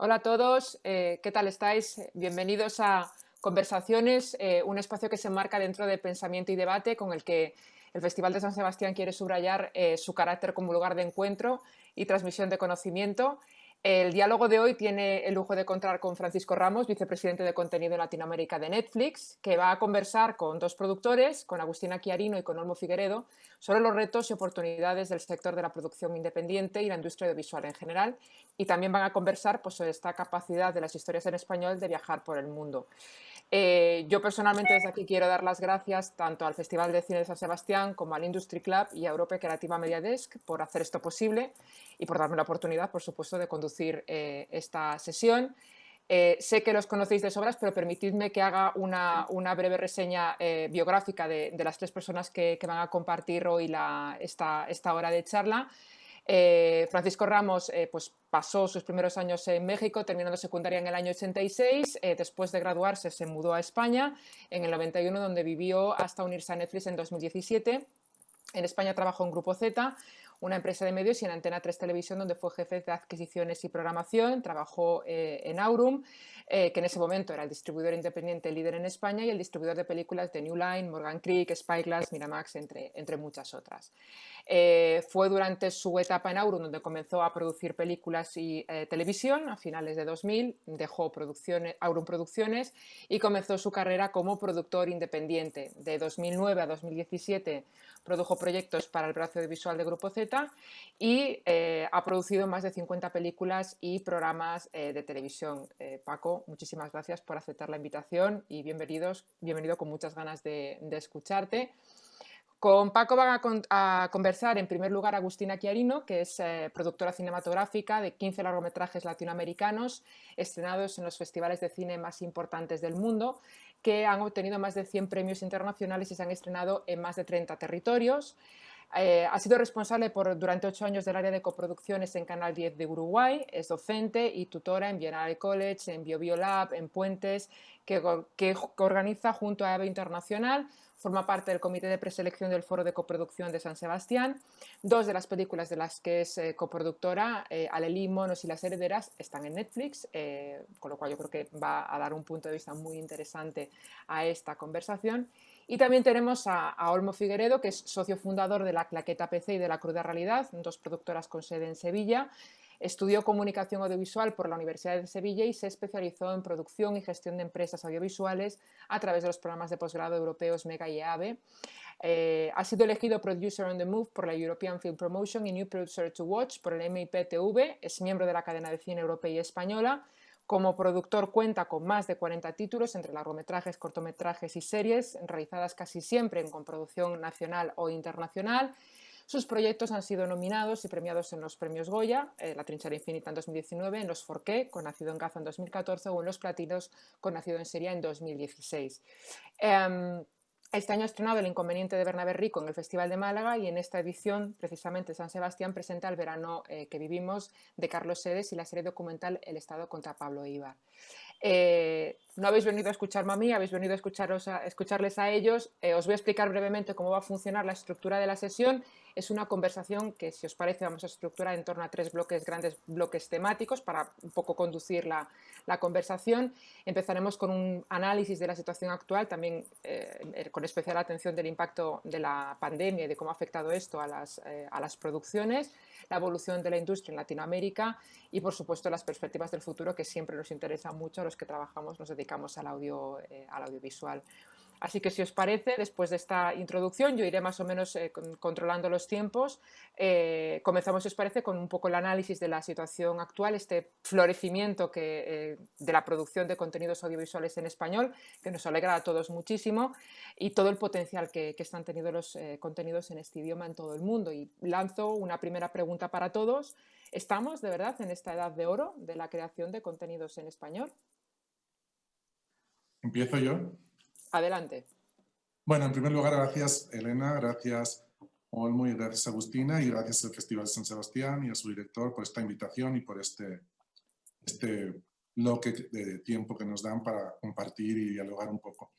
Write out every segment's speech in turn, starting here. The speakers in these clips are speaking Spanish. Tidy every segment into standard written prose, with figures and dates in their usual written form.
Hola a todos, ¿qué tal estáis? Bienvenidos a Conversaciones, un espacio que se enmarca dentro de pensamiento y debate con el que el Festival de San Sebastián quiere subrayar su carácter como lugar de encuentro y transmisión de conocimiento. El diálogo de hoy tiene el lujo de contar con Francisco Ramos, vicepresidente de contenido en Latinoamérica de Netflix, que va a conversar con dos productores, con Agustina Chiarino y con Olmo Figueredo, sobre los retos y oportunidades del sector de la producción independiente y la industria audiovisual en general. Y también van a conversar pues, sobre esta capacidad de las historias en español de viajar por el mundo. Yo personalmente desde aquí quiero dar las gracias tanto al Festival de Cine de San Sebastián como al Industry Club y a Europe Creativa Media Desk por hacer esto posible y por darme la oportunidad, por supuesto, de conducir esta sesión. Sé que los conocéis de sobras, pero permitidme que haga una breve reseña biográfica de las tres personas que van a compartir hoy esta hora de charla. Francisco Ramos pues pasó sus primeros años en México, terminando secundaria en el año 86. Después de graduarse se mudó a España en el 91, donde vivió hasta unirse a Netflix en 2017. En España trabajó en Grupo Z, una empresa de medios, y en Antena 3 Televisión, donde fue jefe de adquisiciones y programación. Trabajó en Aurum, que en ese momento era el distribuidor independiente líder en España y el distribuidor de películas de New Line, Morgan Creek, Spyglass, Miramax, entre muchas otras. Fue durante su etapa en Aurum donde comenzó a producir películas y televisión. A finales de 2000 dejó Aurum Producciones y comenzó su carrera como productor independiente. De 2009 a 2017 produjo proyectos para el brazo audiovisual de Grupo Z y ha producido más de 50 películas y programas de televisión. Paco, muchísimas gracias por aceptar la invitación y bienvenido con muchas ganas de escucharte. Con Paco van a conversar en primer lugar Agustina Chiarino, que es productora cinematográfica de 15 largometrajes latinoamericanos estrenados en los festivales de cine más importantes del mundo, que han obtenido más de 100 premios internacionales y se han estrenado en más de 30 territorios. Ha sido responsable durante 8 años del área de coproducciones en Canal 10 de Uruguay. Es docente y tutora en Biennale College, en BioBioLab, en Puentes, que organiza junto a EVA Internacional. Forma parte del comité de preselección del Foro de Coproducción de San Sebastián. Dos de las películas de las que es coproductora, Alelí, Monos y Las Herederas, están en Netflix, con lo cual yo creo que va a dar un punto de vista muy interesante a esta conversación. Y también tenemos a Olmo Figueredo, que es socio fundador de La Claqueta PC y de La Cruda Realidad, dos productoras con sede en Sevilla. Estudió comunicación audiovisual por la Universidad de Sevilla y se especializó en producción y gestión de empresas audiovisuales a través de los programas de posgrado europeos MEGA y EABE. Ha sido elegido Producer on the Move por la European Film Promotion y New Producer to Watch por el MIP-TV. Es miembro de la cadena de cine europea y española. Como productor cuenta con más de 40 títulos entre largometrajes, cortometrajes y series, realizadas casi siempre en coproducción nacional o internacional. Sus proyectos han sido nominados y premiados en los premios Goya, La Trinchera Infinita en 2019, en los Forqué, con Nacido en Gaza en 2014 o en los Platinos, con Nacido en Siria en 2016. Este año ha estrenado El Inconveniente de Bernabé Rico en el Festival de Málaga y en esta edición, precisamente, San Sebastián presenta El verano que vivimos de Carlos Sedes y la serie documental El Estado contra Pablo Ibar. No habéis venido a escucharme a mí, habéis venido a escucharles a ellos. Os voy a explicar brevemente cómo va a funcionar la estructura de la sesión. Es una conversación que, si os parece, vamos a estructurar en torno a 3 grandes bloques temáticos para un poco conducir la conversación. Empezaremos con un análisis de la situación actual, también con especial atención del impacto de la pandemia y de cómo ha afectado esto a las producciones, la evolución de la industria en Latinoamérica y, por supuesto, las perspectivas del futuro, que siempre nos interesan mucho a los que trabajamos, nos dedicamos al audiovisual. Así que, si os parece, después de esta introducción, yo iré más o menos controlando los tiempos. Comenzamos, si os parece, con un poco el análisis de la situación actual, este florecimiento de la producción de contenidos audiovisuales en español, que nos alegra a todos muchísimo, y todo el potencial que están teniendo los contenidos en este idioma en todo el mundo. Y lanzo una primera pregunta para todos. ¿Estamos, de verdad, en esta edad de oro de la creación de contenidos en español? ¿Empiezo yo? Adelante. Bueno, en primer lugar, gracias Elena, gracias Olmo y gracias Agustina y gracias al Festival de San Sebastián y a su director por esta invitación y por este bloque de tiempo que nos dan para compartir y dialogar un poco.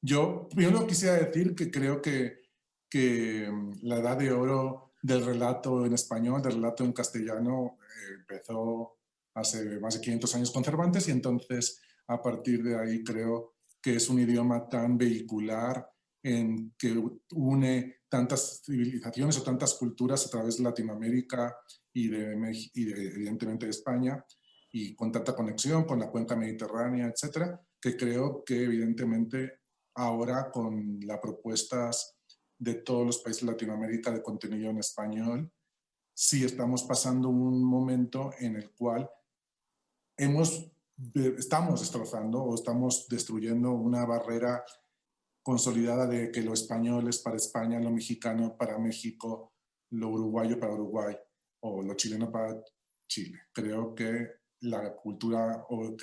Yo primero quisiera decir que creo que la edad de oro del relato en español, del relato en castellano, empezó hace más de 500 años con Cervantes, y entonces a partir de ahí creo que es un idioma tan vehicular en que une tantas civilizaciones o tantas culturas a través de Latinoamérica y evidentemente de España, y con tanta conexión con la cuenca mediterránea, etcétera, que creo que evidentemente ahora con las propuestas de todos los países de Latinoamérica de contenido en español, sí estamos pasando un momento en el cual estamos destrozando o estamos destruyendo una barrera consolidada de que lo español es para España, lo mexicano para México, lo uruguayo para Uruguay o lo chileno para Chile. Creo que la cultura o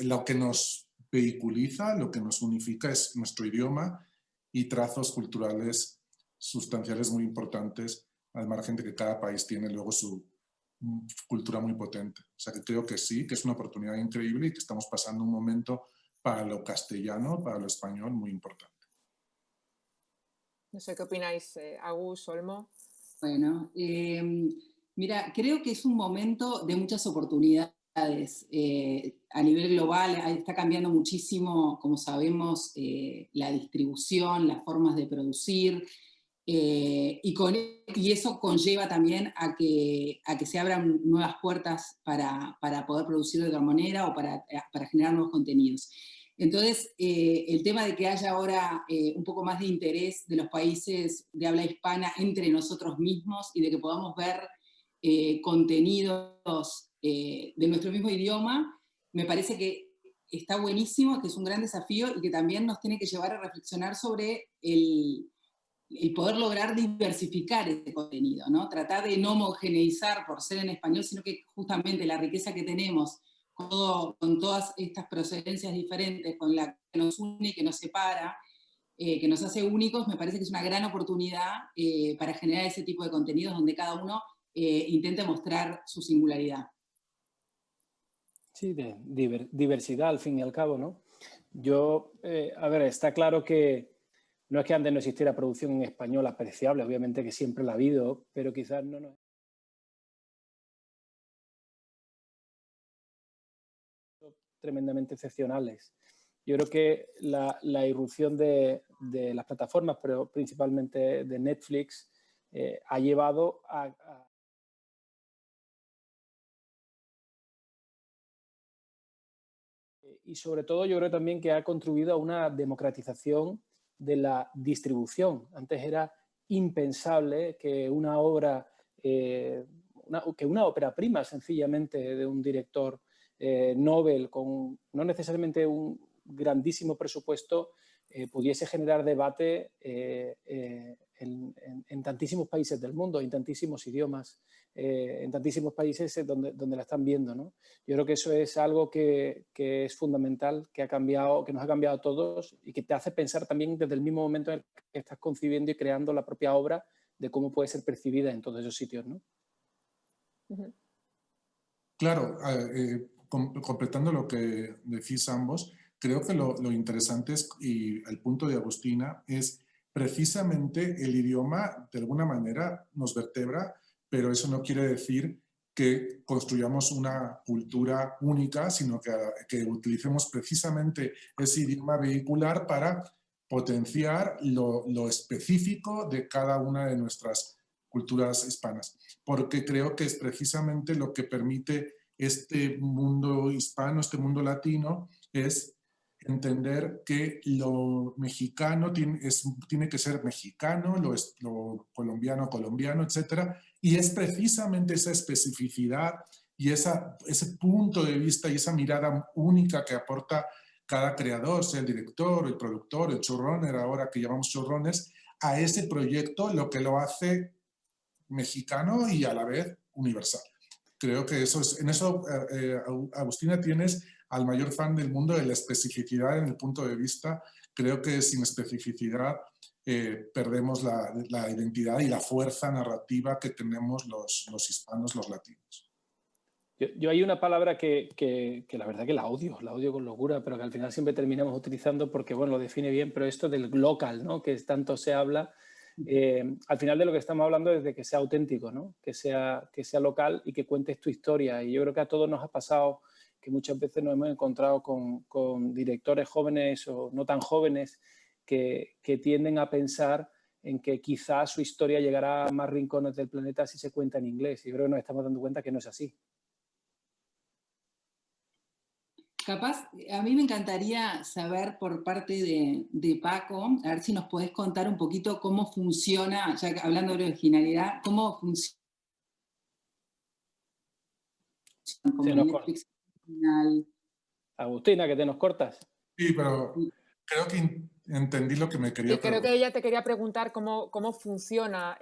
lo que nos vehiculiza, lo que nos unifica es nuestro idioma y trazos culturales sustanciales muy importantes, al margen de que cada país tiene luego su cultura muy potente. O sea que creo que sí, que es una oportunidad increíble y que estamos pasando un momento para lo castellano, para lo español, muy importante. No sé qué opináis, Agus, Olmo. Bueno, mira, creo que es un momento de muchas oportunidades. A nivel global está cambiando muchísimo, como sabemos, la distribución, las formas de producir, y eso conlleva también a que se abran nuevas puertas para poder producir de otra manera o para generar nuevos contenidos. Entonces, el tema de que haya ahora un poco más de interés de los países de habla hispana entre nosotros mismos y de que podamos ver contenidos de nuestro mismo idioma, me parece que está buenísimo, que es un gran desafío y que también nos tiene que llevar a reflexionar sobre el poder lograr diversificar este contenido, ¿no? Tratar de no homogeneizar por ser en español, sino que justamente la riqueza que tenemos con todas estas procedencias diferentes, con la que nos une y que nos separa, que nos hace únicos, me parece que es una gran oportunidad para generar ese tipo de contenidos donde cada uno intente mostrar su singularidad. Sí, de diversidad al fin y al cabo, ¿no? Yo, a ver, está claro que no es que antes no existiera producción en español apreciable, obviamente que siempre la ha habido, pero quizás no. Tremendamente excepcionales. Yo creo que la irrupción de las plataformas, pero principalmente de Netflix, ha llevado a y sobre todo yo creo también que ha contribuido a una democratización de la distribución. Antes era impensable que una obra, que una ópera prima sencillamente de un director Nobel con no necesariamente un grandísimo presupuesto pudiese generar debate en tantísimos países del mundo, en tantísimos idiomas, en tantísimos países donde la están viendo, ¿no? Yo creo que eso es algo que es fundamental, que nos ha cambiado a todos y que te hace pensar también desde el mismo momento en el que estás concibiendo y creando la propia obra de cómo puede ser percibida en todos esos sitios, ¿no? Uh-huh. Claro, completando lo que decís ambos, creo que lo interesante es, y el punto de Agustina, es precisamente el idioma de alguna manera nos vertebra, pero eso no quiere decir que construyamos una cultura única, sino que utilicemos precisamente ese idioma vehicular para potenciar lo específico de cada una de nuestras culturas hispanas, porque creo que es precisamente lo que permite este mundo hispano, este mundo latino, es entender que lo mexicano tiene que ser mexicano, lo colombiano, colombiano, etcétera, y es precisamente esa especificidad y ese punto de vista y esa mirada única que aporta cada creador, sea el director, el productor, el showrunner, ahora que llamamos showrunners, a ese proyecto, lo que lo hace mexicano y a la vez universal. Creo que en eso, Agustina, tienes al mayor fan del mundo de la especificidad en el punto de vista. Creo que sin especificidad perdemos la identidad y la fuerza narrativa que tenemos los hispanos, los latinos. Yo hay una palabra que la verdad que la odio con locura, pero que al final siempre terminamos utilizando porque, bueno, lo define bien, pero esto del local, ¿no? Que tanto se habla, al final de lo que estamos hablando es de que sea auténtico, ¿no? Que sea local y que cuentes tu historia. Y yo creo que a todos nos ha pasado que muchas veces nos hemos encontrado con directores jóvenes o no tan jóvenes que tienden a pensar en que quizás su historia llegará a más rincones del planeta si se cuenta en inglés. Y creo que nos estamos dando cuenta que no es así. Capaz, a mí me encantaría saber por parte de Paco, a ver si nos podés contar un poquito cómo funciona, ya que hablando de originalidad, cómo funciona como el Netflix original. Agustina, que te nos cortas. Sí, pero creo que entendí lo que me quería Sí, creo preguntar. que ella te quería preguntar cómo funciona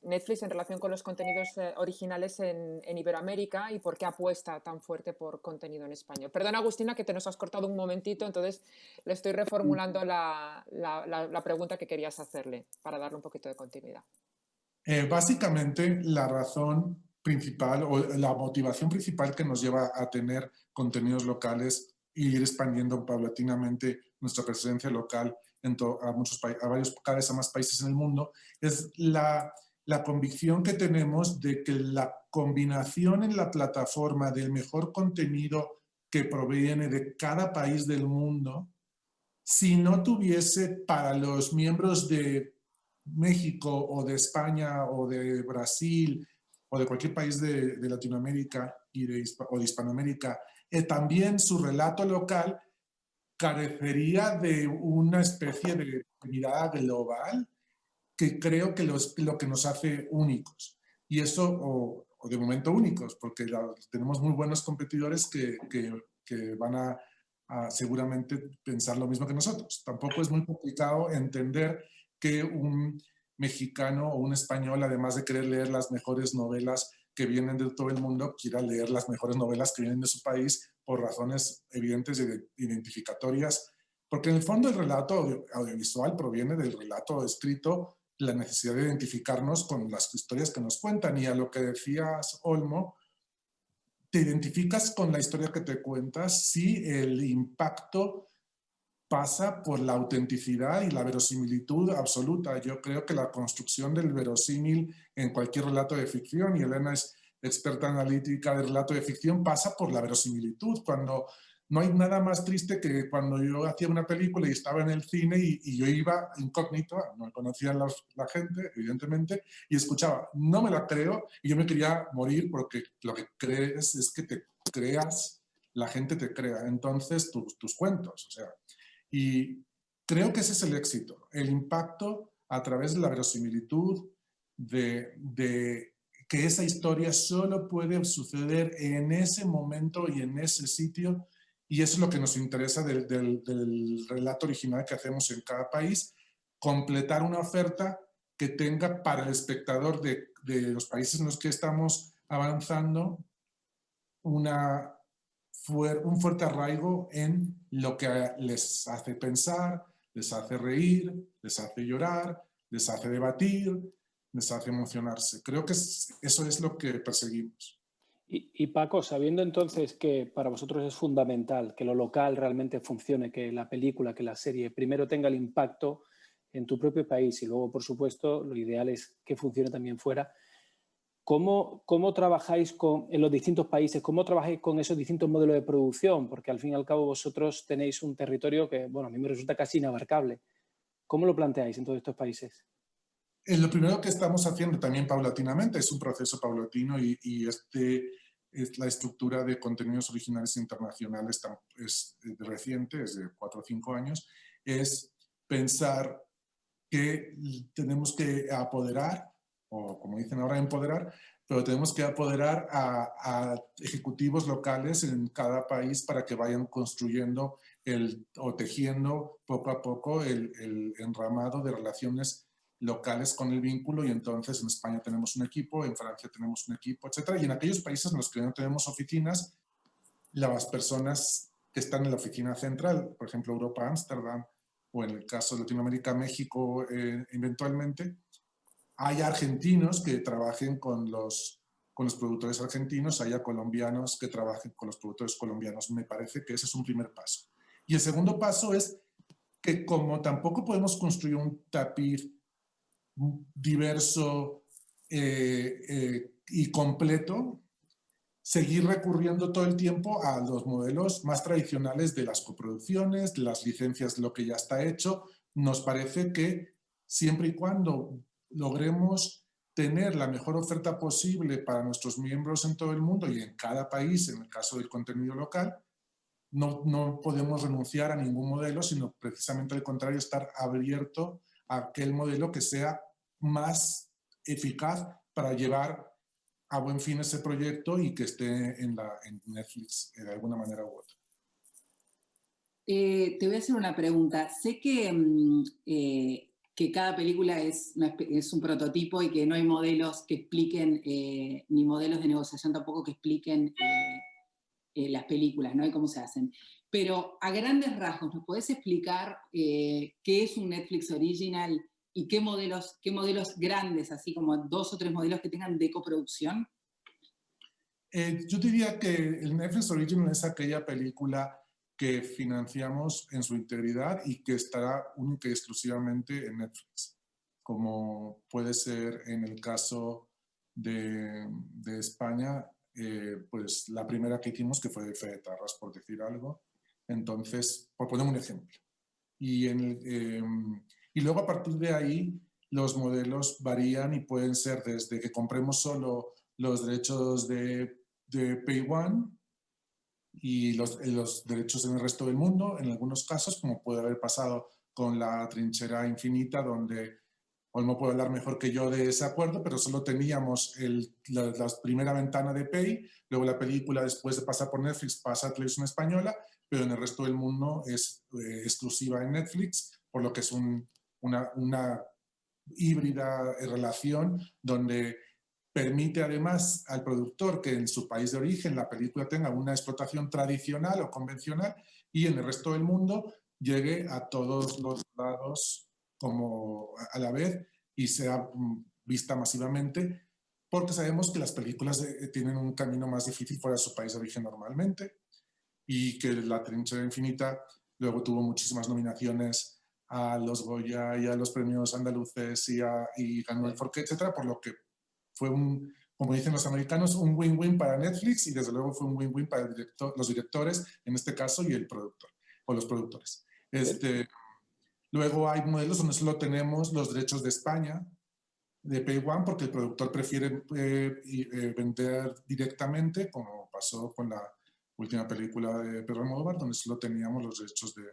Netflix en relación con los contenidos originales en Iberoamérica y por qué apuesta tan fuerte por contenido en español. Perdona, Agustina, que te nos has cortado un momentito, entonces le estoy reformulando la pregunta que querías hacerle para darle un poquito de continuidad. Básicamente, la razón principal o la motivación principal que nos lleva a tener contenidos locales e ir expandiendo paulatinamente nuestra presencia local a varios, cada vez a más países en el mundo, es la convicción que tenemos de que la combinación en la plataforma del mejor contenido que proviene de cada país del mundo, si no tuviese para los miembros de México o de España o de Brasil o de cualquier país de Latinoamérica o de Hispanoamérica, también su relato local carecería de una especie de mirada global que creo que lo que nos hace únicos. Y eso, o de momento únicos, porque tenemos muy buenos competidores que van a seguramente pensar lo mismo que nosotros. Tampoco es muy complicado entender que un mexicano o un español, además de querer leer las mejores novelas que vienen de todo el mundo, quiera leer las mejores novelas que vienen de su país por razones evidentes e identificatorias, porque en el fondo el relato audiovisual proviene del relato escrito, la necesidad de identificarnos con las historias que nos cuentan. Y a lo que decías, Olmo, te identificas con la historia que te cuentas si el impacto pasa por la autenticidad y la verosimilitud absoluta. Yo creo que la construcción del verosímil en cualquier relato de ficción, y Elena es experta analítica de relato de ficción, pasa por la verosimilitud. Cuando no hay nada más triste que cuando yo hacía una película y estaba en el cine y yo iba incógnito, no conocía la gente, evidentemente, y escuchaba, no me la creo, y yo me quería morir porque lo que crees es que te creas, la gente te crea, entonces tus cuentos, o sea. Y creo que ese es el éxito, el impacto a través de la verosimilitud, de que esa historia solo puede suceder en ese momento y en ese sitio, y eso es lo que nos interesa del relato original que hacemos en cada país, completar una oferta que tenga para el espectador de los países en los que estamos avanzando un fuerte arraigo en lo que les hace pensar, les hace reír, les hace llorar, les hace debatir, les hace emocionarse. Creo que eso es lo que perseguimos. Y Paco, sabiendo entonces que para vosotros es fundamental que lo local realmente funcione, que la película, que la serie primero tenga el impacto en tu propio país y luego, por supuesto, lo ideal es que funcione también fuera, ¿cómo trabajáis en los distintos países? ¿Cómo trabajáis con esos distintos modelos de producción? Porque al fin y al cabo vosotros tenéis un territorio que, bueno, a mí me resulta casi inabarcable. ¿Cómo lo planteáis en todos estos países? Lo primero que estamos haciendo también paulatinamente, es un proceso paulatino y es la estructura de contenidos originales internacionales es reciente, es de 4 o 5 años, es pensar que tenemos que apoderar, o como dicen ahora, empoderar, pero tenemos que apoderar a ejecutivos locales en cada país para que vayan construyendo o tejiendo poco a poco el enramado de relaciones locales con el vínculo, y entonces en España tenemos un equipo, en Francia tenemos un equipo, etcétera, y en aquellos países en los que no tenemos oficinas, las personas que están en la oficina central, por ejemplo Europa, Ámsterdam, o en el caso de Latinoamérica, México, eventualmente, hay argentinos que trabajen con los productores argentinos, haya colombianos que trabajen con los productores colombianos. Me parece que ese es un primer paso. Y el segundo paso es que como tampoco podemos construir un tapiz diverso y completo, seguir recurriendo todo el tiempo a los modelos más tradicionales de las coproducciones, de las licencias, lo que ya está hecho. Nos parece que siempre y cuando logremos tener la mejor oferta posible para nuestros miembros en todo el mundo y en cada país, en el caso del contenido local, no podemos renunciar a ningún modelo, sino precisamente al contrario, estar abierto a aquel modelo que sea más eficaz para llevar a buen fin ese proyecto y que esté en Netflix de alguna manera u otra. Te voy a hacer una pregunta. Sé que cada película es un prototipo y que no hay modelos que expliquen, ni modelos de negociación tampoco que expliquen las películas, ¿no? Y cómo se hacen. Pero a grandes rasgos, ¿nos podés explicar qué es un Netflix Original y qué modelos grandes, así como 2 o 3 modelos que tengan de coproducción? Yo diría que el Netflix Original es aquella película que financiamos en su integridad y que estará única y exclusivamente en Netflix, como puede ser en el caso de España, pues la primera que hicimos, que fue de Fede Tarras, por decir algo. Entonces, por poner un ejemplo. Y luego a partir de ahí los modelos varían y pueden ser desde que compremos solo los derechos de Pay One y los derechos en el resto del mundo, en algunos casos, como puede haber pasado con La Trinchera Infinita, donde Olmo puede hablar mejor que yo de ese acuerdo, pero solo teníamos la primera ventana de Pay, luego la película, después de pasar por Netflix, pasa a Televisión Española, pero en el resto del mundo es exclusiva en Netflix, por lo que es una híbrida relación donde permite además al productor que en su país de origen la película tenga una explotación tradicional o convencional y en el resto del mundo llegue a todos los lados como a la vez y sea vista masivamente, porque sabemos que las películas tienen un camino más difícil fuera de su país de origen normalmente y que La Trinchera Infinita luego tuvo muchísimas nominaciones a los Goya y a los premios andaluces y ganó el Forqué, etcétera, por lo que fue como dicen los americanos, un win-win para Netflix y desde luego fue un win-win para los directores, en este caso, y el productor, o los productores. Luego hay modelos donde solo tenemos los derechos de España, de Pay One, porque el productor prefiere vender directamente, como pasó con la última película de Pedro Almodóvar, donde solo teníamos los derechos de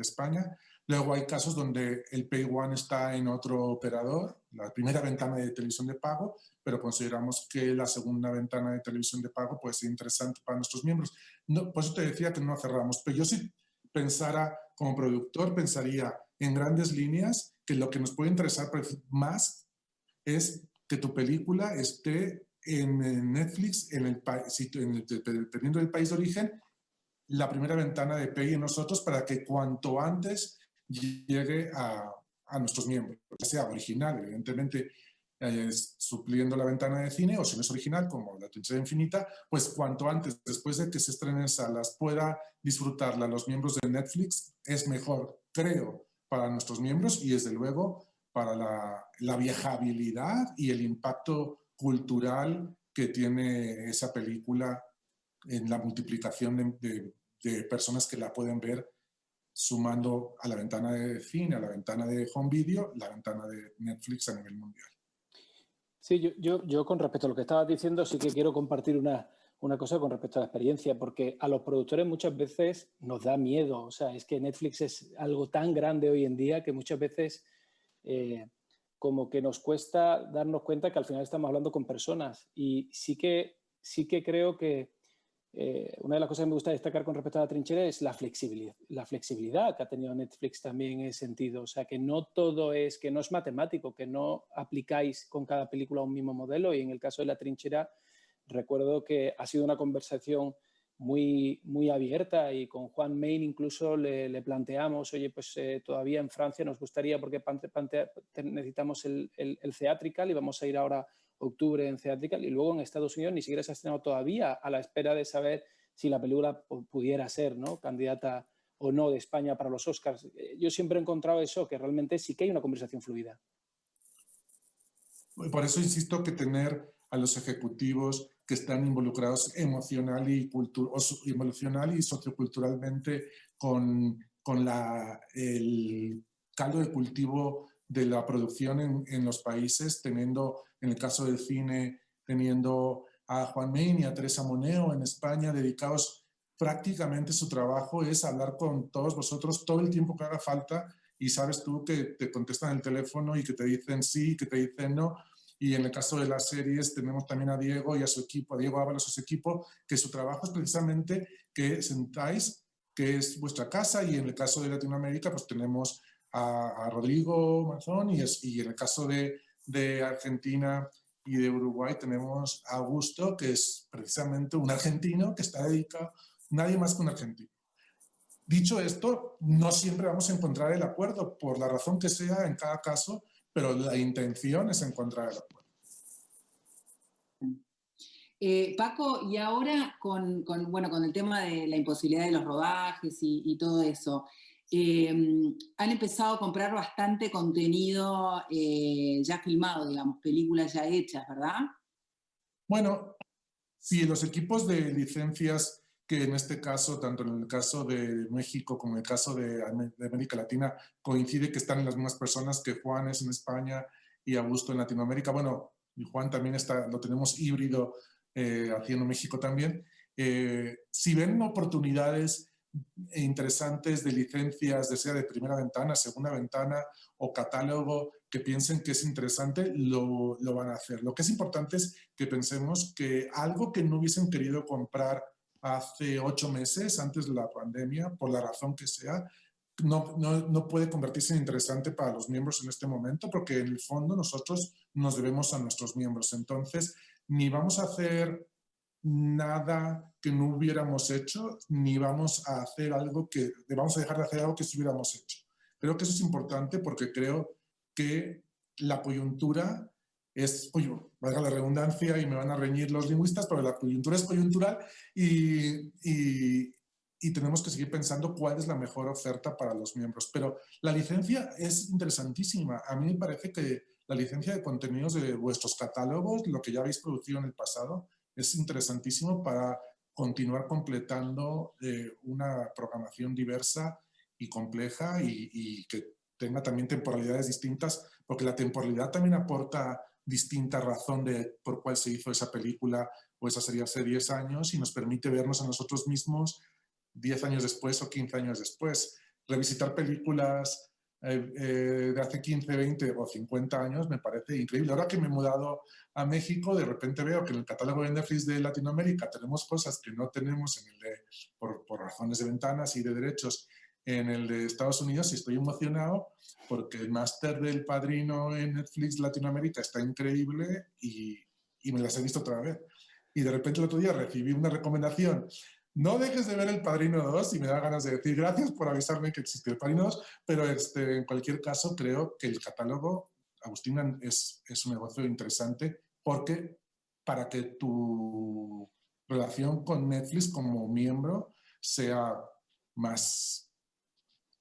España. Luego hay casos donde el Pay One está en otro operador, la primera ventana de televisión de pago, pero consideramos que la segunda ventana de televisión de pago puede ser interesante para nuestros miembros. No, por eso te decía que no cerramos, pero yo sí pensara, como productor, pensaría en grandes líneas que lo que nos puede interesar más es que tu película esté en Netflix, dependiendo del país de origen, la primera ventana de Pay en nosotros para que cuanto antes llegue a nuestros miembros, ya sea original, evidentemente supliendo la ventana de cine, o si no es original, como La Trinchera Infinita, pues cuanto antes, después de que se estrenen en salas, pueda disfrutarla los miembros de Netflix, es mejor, creo, para nuestros miembros y desde luego para la viajabilidad y el impacto cultural que tiene esa película en la multiplicación de personas que la pueden ver, sumando a la ventana de cine, a la ventana de home video, la ventana de Netflix a nivel mundial. Sí, yo con respecto a lo que estabas diciendo sí que quiero compartir una cosa con respecto a la experiencia, porque a los productores muchas veces nos da miedo. O sea, es que Netflix es algo tan grande hoy en día que muchas veces como que nos cuesta darnos cuenta que al final estamos hablando con personas. Y sí que creo que una de las cosas que me gusta destacar con respecto a La Trinchera es la flexibilidad que ha tenido Netflix también en ese sentido. O sea, que no todo es, que no es matemático, que no aplicáis con cada película un mismo modelo. Y en el caso de La Trinchera, recuerdo que ha sido una conversación muy, muy abierta y con Juan Main incluso le planteamos, oye, pues todavía en Francia nos gustaría, porque necesitamos el theatrical y vamos a ir ahora octubre en theatrical, y luego en Estados Unidos ni siquiera se ha estrenado todavía, a la espera de saber si la película pudiera ser, ¿no?, candidata o no de España para los Oscars. Yo siempre he encontrado eso, que realmente sí que hay una conversación fluida. Por eso insisto que tener a los ejecutivos que están involucrados emocional y socioculturalmente con el caldo de cultivo de la producción en los países, teniendo, en el caso del cine, teniendo a Juan Main y a Teresa Moneo en España, dedicados prácticamente su trabajo es hablar con todos vosotros todo el tiempo que haga falta, y sabes tú que te contestan el teléfono y que te dicen sí, que te dicen no. Y en el caso de las series tenemos también a Diego y a su equipo, a Diego Ábalos y a su equipo, que su trabajo es precisamente que sentáis, que es vuestra casa, y en el caso de Latinoamérica pues tenemos a Rodrigo Mazón, y en el caso de Argentina y de Uruguay tenemos a Augusto, que es precisamente un argentino que está dedicado, nadie más que un argentino. Dicho esto, no siempre vamos a encontrar el acuerdo, por la razón que sea en cada caso, pero la intención es encontrar el acuerdo. Paco, y ahora bueno, con el tema de la imposibilidad de los rodajes y todo eso, han empezado a comprar bastante contenido ya filmado, digamos, películas ya hechas, ¿verdad? Bueno, sí, los equipos de licencias, que en este caso, tanto en el caso de México como en el caso de América Latina, coincide que están en las mismas personas, que Juan es en España y Augusto en Latinoamérica. Bueno, y Juan también está, lo tenemos híbrido haciendo México también. Si ven oportunidades interesantes de licencias, sea de primera ventana, segunda ventana o catálogo, que piensen que es interesante, lo van a hacer. Lo que es importante es que pensemos que algo que no hubiesen querido comprar hace 8 meses, antes de la pandemia, por la razón que sea, no puede convertirse en interesante para los miembros en este momento, porque en el fondo nosotros nos debemos a nuestros miembros. Entonces, ni vamos a hacer nada que no hubiéramos hecho, ni vamos a hacer algo vamos a dejar de hacer algo que sí hubiéramos hecho. Creo que eso es importante, porque creo que la coyuntura es, oye, valga la redundancia y me van a reñir los lingüistas, pero la coyuntura es coyuntural, y tenemos que seguir pensando cuál es la mejor oferta para los miembros. Pero la licencia es interesantísima. A mí me parece que la licencia de contenidos de vuestros catálogos, lo que ya habéis producido en el pasado, es interesantísimo para continuar completando una programación diversa y compleja, y que tenga también temporalidades distintas, porque la temporalidad también aporta distinta razón por cuál se hizo esa película o esa serie hace 10 años, y nos permite vernos a nosotros mismos 10 años después o 15 años después. Revisitar películas de hace 15, 20 o 50 años me parece increíble. Ahora que me he mudado a México, de repente veo que en el catálogo de Netflix de Latinoamérica tenemos cosas que no tenemos en el por razones de ventanas y de derechos, en el de Estados Unidos, y estoy emocionado porque el máster del Padrino en Netflix Latinoamérica está increíble, y me las he visto otra vez. Y de repente el otro día recibí una recomendación: no dejes de ver El Padrino 2, y me da ganas de decir gracias por avisarme que existe El Padrino 2, pero en cualquier caso creo que el catálogo, Agustina, es un negocio interesante, porque para que tu relación con Netflix como miembro sea más,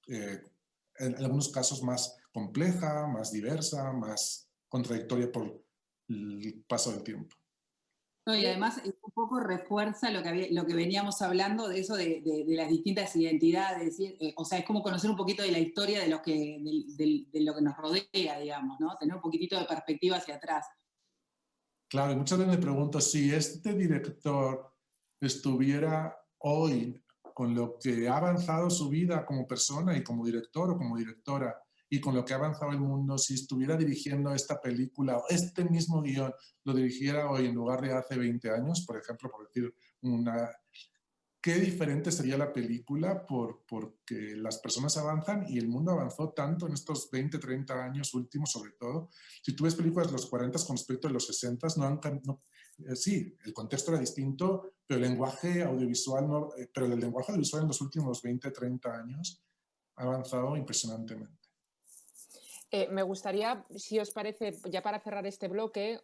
en algunos casos más compleja, más diversa, más contradictoria por el paso del tiempo. No, y además un poco refuerza lo que veníamos hablando de eso de las distintas identidades, o sea, es como conocer un poquito de la historia de lo que nos rodea, digamos, ¿no? Tener un poquitito de perspectiva hacia atrás. Claro, y muchas veces me pregunto, si este director estuviera hoy, con lo que ha avanzado su vida como persona y como director o como directora, y con lo que ha avanzado el mundo, si estuviera dirigiendo esta película o este mismo guión lo dirigiera hoy en lugar de hace 20 años, por ejemplo, por decir qué diferente sería la película, porque las personas avanzan y el mundo avanzó tanto en estos 20, 30 años últimos, sobre todo. Si tú ves películas de los 40 con respecto a los 60, sí, el contexto era distinto, pero el lenguaje audiovisual pero el lenguaje audiovisual en los últimos 20, 30 años ha avanzado impresionantemente. Me gustaría, si os parece, ya para cerrar este bloque,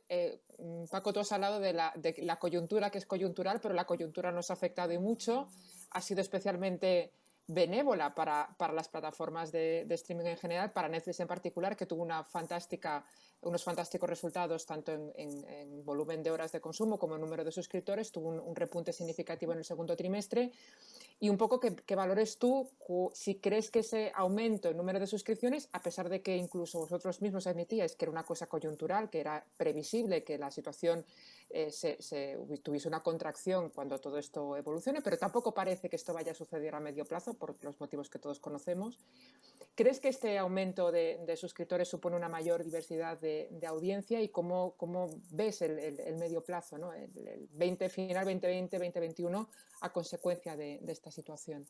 Paco, tú has hablado de la coyuntura, que es coyuntural, pero la coyuntura nos ha afectado y mucho. Ha sido especialmente benévola para las plataformas de streaming en general, para Netflix en particular, que tuvo unos fantásticos resultados tanto en volumen de horas de consumo como en número de suscriptores, tuvo un repunte significativo en el segundo trimestre. Y un poco que valores tú si crees que ese aumento en número de suscripciones, a pesar de que incluso vosotros mismos admitíais que era una cosa coyuntural, que era previsible, que la situación tuviese una contracción cuando todo esto evolucione, pero tampoco parece que esto vaya a suceder a medio plazo por los motivos que todos conocemos. ¿Crees que este aumento de suscriptores supone una mayor diversidad de audiencia y cómo ves el medio plazo, ¿no? el final 2020-2021 a consecuencia de esta situación?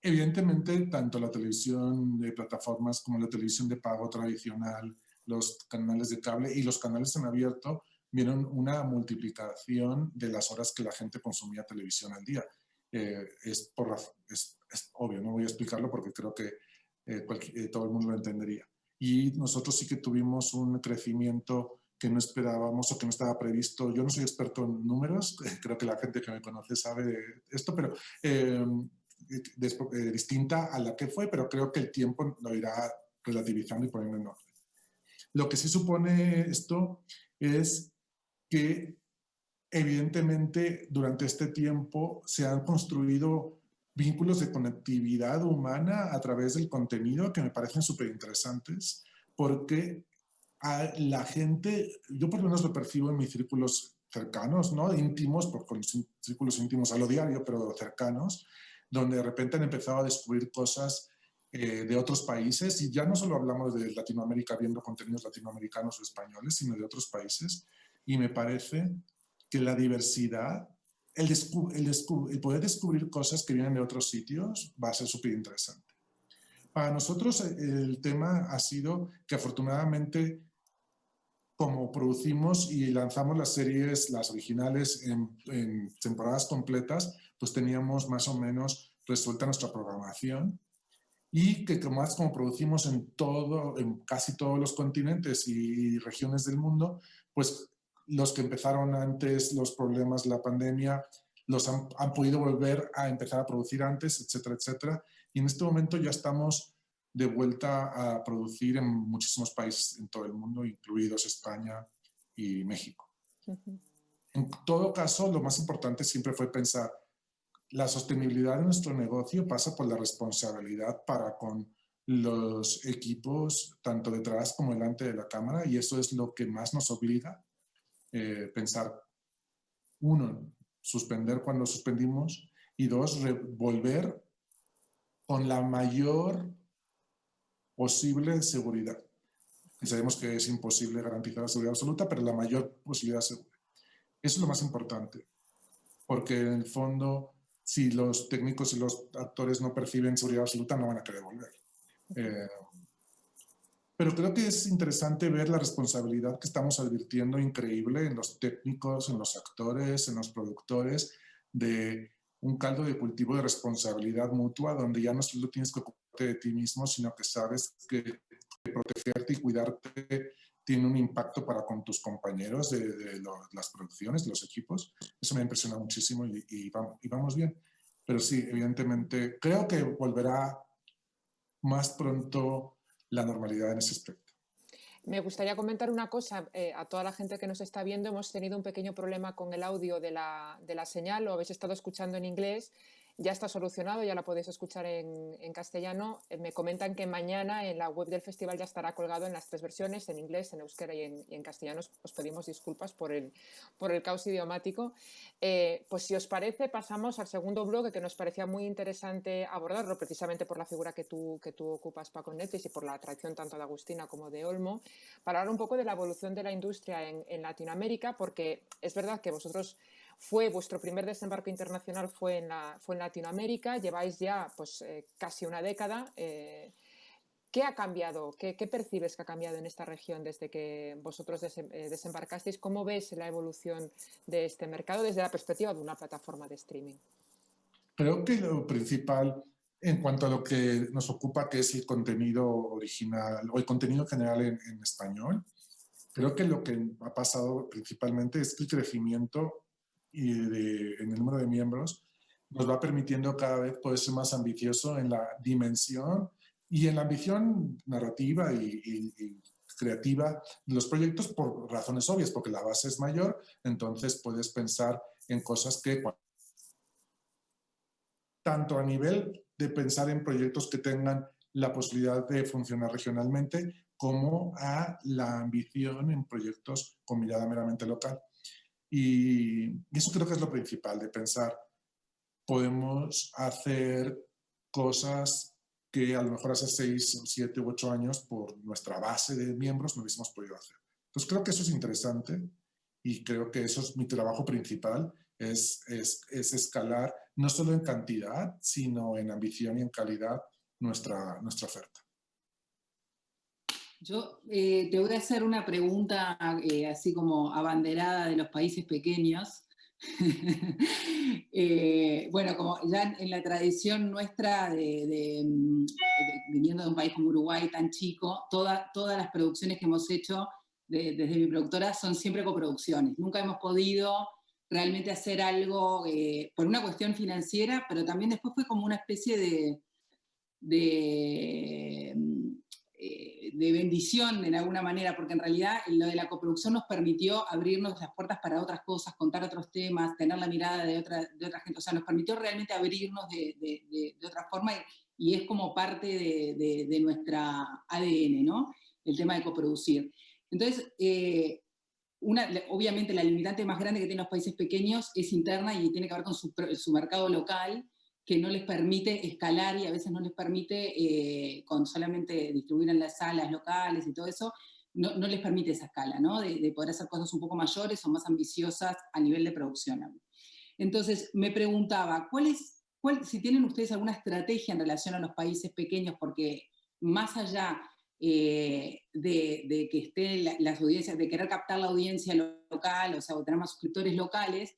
Evidentemente, tanto la televisión de plataformas como la televisión de pago tradicional, los canales de cable y los canales en abierto vieron una multiplicación de las horas que la gente consumía televisión al día. Es obvio, no voy a explicarlo porque creo que todo el mundo lo entendería. Y nosotros sí que tuvimos un crecimiento que no esperábamos o que no estaba previsto. Yo no soy experto en números, creo que la gente que me conoce sabe de esto, pero distinta a la que fue, pero creo que el tiempo lo irá relativizando y poniendo en orden. Lo que sí supone esto es que evidentemente durante este tiempo se han construido vínculos de conectividad humana a través del contenido que me parecen súper interesantes, porque a la gente, yo por lo menos lo percibo en mis círculos cercanos, ¿no? Íntimos, con círculos íntimos a lo diario, pero cercanos, donde de repente han empezado a descubrir cosas de otros países, y ya no solo hablamos de Latinoamérica viendo contenidos latinoamericanos o españoles, sino de otros países, y me parece que la diversidad, el poder descubrir cosas que vienen de otros sitios va a ser súper interesante. Para nosotros el tema ha sido que afortunadamente, como producimos y lanzamos las series, las originales, en temporadas completas, pues teníamos más o menos resuelta nuestra programación, y que más como producimos en casi todos los continentes y regiones del mundo, pues los que empezaron antes los problemas de la pandemia los han podido volver a empezar a producir antes, etcétera, etcétera. Y en este momento ya estamos de vuelta a producir en muchísimos países en todo el mundo, incluidos España y México. En todo caso, lo más importante siempre fue pensar, la sostenibilidad de nuestro negocio pasa por la responsabilidad para con los equipos, tanto detrás como delante de la cámara, y eso es lo que más nos obliga pensar. Uno, suspender cuando suspendimos, y dos, volver con la mayor posible seguridad. Y sabemos que es imposible garantizar la seguridad absoluta, pero la mayor posibilidad segura. Eso es lo más importante, porque en el fondo, si los técnicos y los actores no perciben seguridad absoluta, no van a querer volver. Pero creo que es interesante ver la responsabilidad que estamos advirtiendo increíble en los técnicos, en los actores, en los productores, de un caldo de cultivo de responsabilidad mutua, donde ya no solo tienes que ocuparte de ti mismo, sino que sabes que protegerte y cuidarte tiene un impacto para con tus compañeros de las producciones, de los equipos. Eso me ha impresionado muchísimo y vamos bien. Pero sí, evidentemente, creo que volverá más pronto la normalidad en ese aspecto. Me gustaría comentar una cosa a toda la gente que nos está viendo. Hemos tenido un pequeño problema con el audio de la señal, lo habéis estado escuchando en inglés. Ya está solucionado, ya la podéis escuchar en castellano. Me comentan que mañana en la web del festival ya estará colgado en las 3 versiones, en inglés, en euskera y en castellano. Os pedimos disculpas por el caos idiomático. Pues si os parece, pasamos al segundo bloque, que nos parecía muy interesante abordarlo, precisamente por la figura que tú ocupas, Paco, en Netflix, y por la atracción tanto de Agustina como de Olmo, para hablar un poco de la evolución de la industria en Latinoamérica, porque es verdad que vosotros vuestro primer desembarco internacional fue en Latinoamérica, lleváis ya pues, casi una década. ¿Qué ha cambiado? ¿Qué percibes que ha cambiado en esta región desde que vosotros desembarcasteis? ¿Cómo ves la evolución de este mercado desde la perspectiva de una plataforma de streaming? Creo que lo principal en cuanto a lo que nos ocupa, que es el contenido original o el contenido general en español, creo que lo que ha pasado principalmente es que el crecimiento en el número de miembros nos va permitiendo cada vez poder ser más ambicioso en la dimensión y en la ambición narrativa y creativa de los proyectos por razones obvias, porque la base es mayor, entonces puedes pensar en cosas que, tanto a nivel de pensar en proyectos que tengan la posibilidad de funcionar regionalmente, como a la ambición en proyectos con mirada meramente local. Y eso creo que es lo principal, de pensar, podemos hacer cosas que a lo mejor hace 6, 7 u 8 años por nuestra base de miembros no hubiésemos podido hacer. Entonces creo que eso es interesante y creo que eso es mi trabajo principal, es escalar no solo en cantidad, sino en ambición y en calidad nuestra oferta. Yo te voy a hacer una pregunta así como abanderada de los países pequeños. Bueno, como ya en la tradición nuestra viniendo de un país como Uruguay tan chico, todas las producciones que hemos hecho desde mi productora son siempre coproducciones. Nunca hemos podido realmente hacer algo por una cuestión financiera, pero también después fue como una especie de bendición en alguna manera, porque en realidad lo de la coproducción nos permitió abrirnos las puertas para otras cosas, contar otros temas, tener la mirada de otra gente, o sea, nos permitió realmente abrirnos de otra forma y es como parte de nuestra ADN, ¿no? El tema de coproducir. Entonces, obviamente la limitante más grande que tienen los países pequeños es interna y tiene que ver con su mercado local, que no les permite escalar y a veces no les permite, con solamente distribuir en las salas locales y todo eso, no les permite esa escala, ¿no? De poder hacer cosas un poco mayores o más ambiciosas a nivel de producción. Entonces, me preguntaba, si tienen ustedes alguna estrategia en relación a los países pequeños, porque más allá de que estén las audiencias, de querer captar la audiencia local, o sea, o tener más suscriptores locales,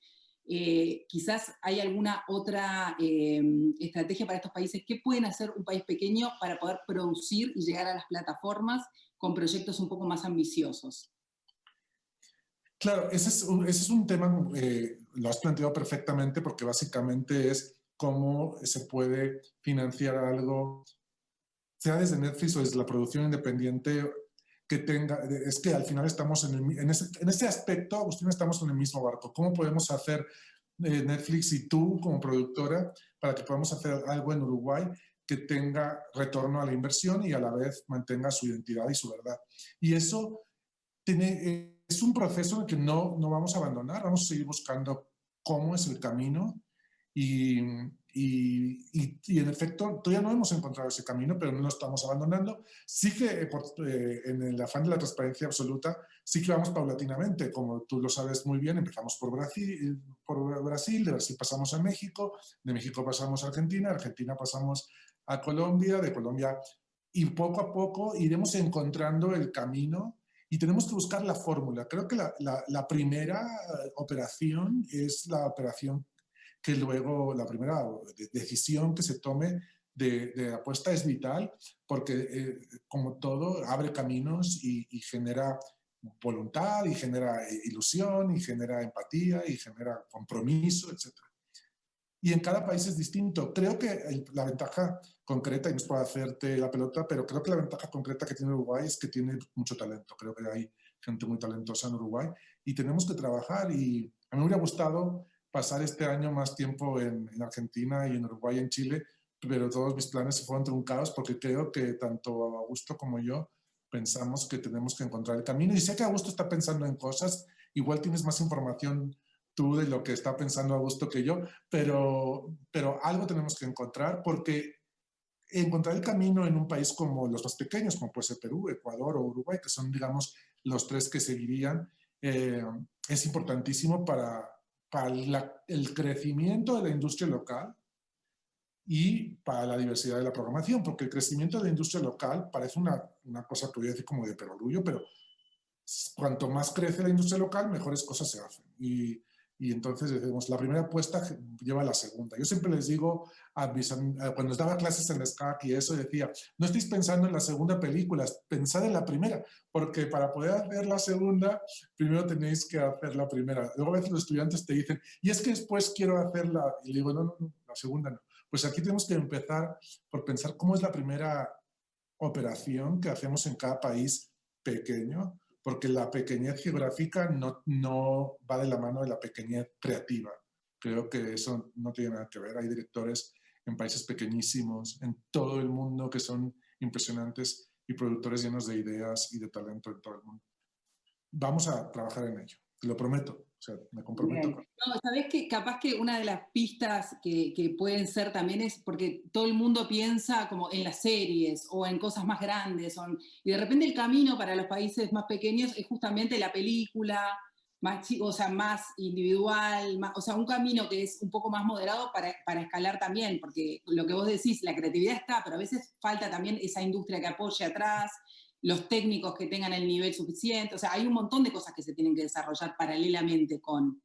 quizás hay alguna otra estrategia para estos países. ¿Qué pueden hacer un país pequeño para poder producir y llegar a las plataformas con proyectos un poco más ambiciosos? Claro, ese es un tema, lo has planteado perfectamente, porque básicamente es cómo se puede financiar algo, sea desde Netflix o desde la producción independiente, que tenga, es que al final estamos en ese aspecto, Agustín, estamos en el mismo barco. ¿Cómo podemos hacer Netflix y tú como productora para que podamos hacer algo en Uruguay que tenga retorno a la inversión y a la vez mantenga su identidad y su verdad? Y eso es un proceso en el que no vamos a abandonar, vamos a seguir buscando cómo es el camino y en efecto todavía no hemos encontrado ese camino, pero no lo estamos abandonando. Sí que en el afán de la transparencia absoluta, sí que vamos paulatinamente, como tú lo sabes muy bien. Empezamos por Brasil, de Brasil pasamos a México, de México pasamos a Argentina, de Argentina pasamos a Colombia, de Colombia, y poco a poco iremos encontrando el camino y tenemos que buscar la fórmula. Creo que la primera operación es la operación que luego, la primera decisión que se tome de apuesta es vital, porque como todo, abre caminos y genera voluntad, y genera ilusión, y genera empatía, y genera compromiso, etc. Y en cada país es distinto. Creo que la ventaja concreta, y no es para hacerte la pelota, pero creo que la ventaja concreta que tiene Uruguay es que tiene mucho talento. Creo que hay gente muy talentosa en Uruguay y tenemos que trabajar. Y a mí me hubiera gustado pasar este año más tiempo en Argentina y en Uruguay y en Chile, pero todos mis planes se fueron truncados porque creo que tanto Augusto como yo pensamos que tenemos que encontrar el camino. Y sé que Augusto está pensando en cosas, igual tienes más información tú de lo que está pensando Augusto que yo, pero algo tenemos que encontrar, porque encontrar el camino en un país como los más pequeños, como puede ser Perú, Ecuador o Uruguay, que son, digamos, los tres que seguirían, es importantísimo para el crecimiento de la industria local y para la diversidad de la programación, porque el crecimiento de la industria local parece una cosa que voy a decir como de perogrullo, pero cuanto más crece la industria local, mejores cosas se hacen. Y entonces decimos, la primera apuesta lleva a la segunda. Yo siempre les digo, cuando les daba clases en SCAC y eso, decía, no estéis pensando en la segunda película, pensad en la primera, porque para poder hacer la segunda, primero tenéis que hacer la primera. Luego a veces los estudiantes te dicen, y es que después quiero hacerla, y digo, no, la segunda no. Pues aquí tenemos que empezar por pensar cómo es la primera operación que hacemos en cada país pequeño, porque la pequeñez geográfica no va de la mano de la pequeñez creativa. Creo que eso no tiene nada que ver. Hay directores en países pequeñísimos, en todo el mundo, que son impresionantes y productores llenos de ideas y de talento en todo el mundo. Vamos a trabajar en ello, te lo prometo. O sea, me comprometo. No, ¿sabés qué? Capaz que una de las pistas que pueden ser también es porque todo el mundo piensa como en las series o en cosas más grandes, y de repente el camino para los países más pequeños es justamente la película, o sea, más individual, o sea, un camino que es un poco más moderado para escalar también, porque lo que vos decís, la creatividad está, pero a veces falta también esa industria que apoye atrás, los técnicos que tengan el nivel suficiente, o sea, hay un montón de cosas que se tienen que desarrollar paralelamente con...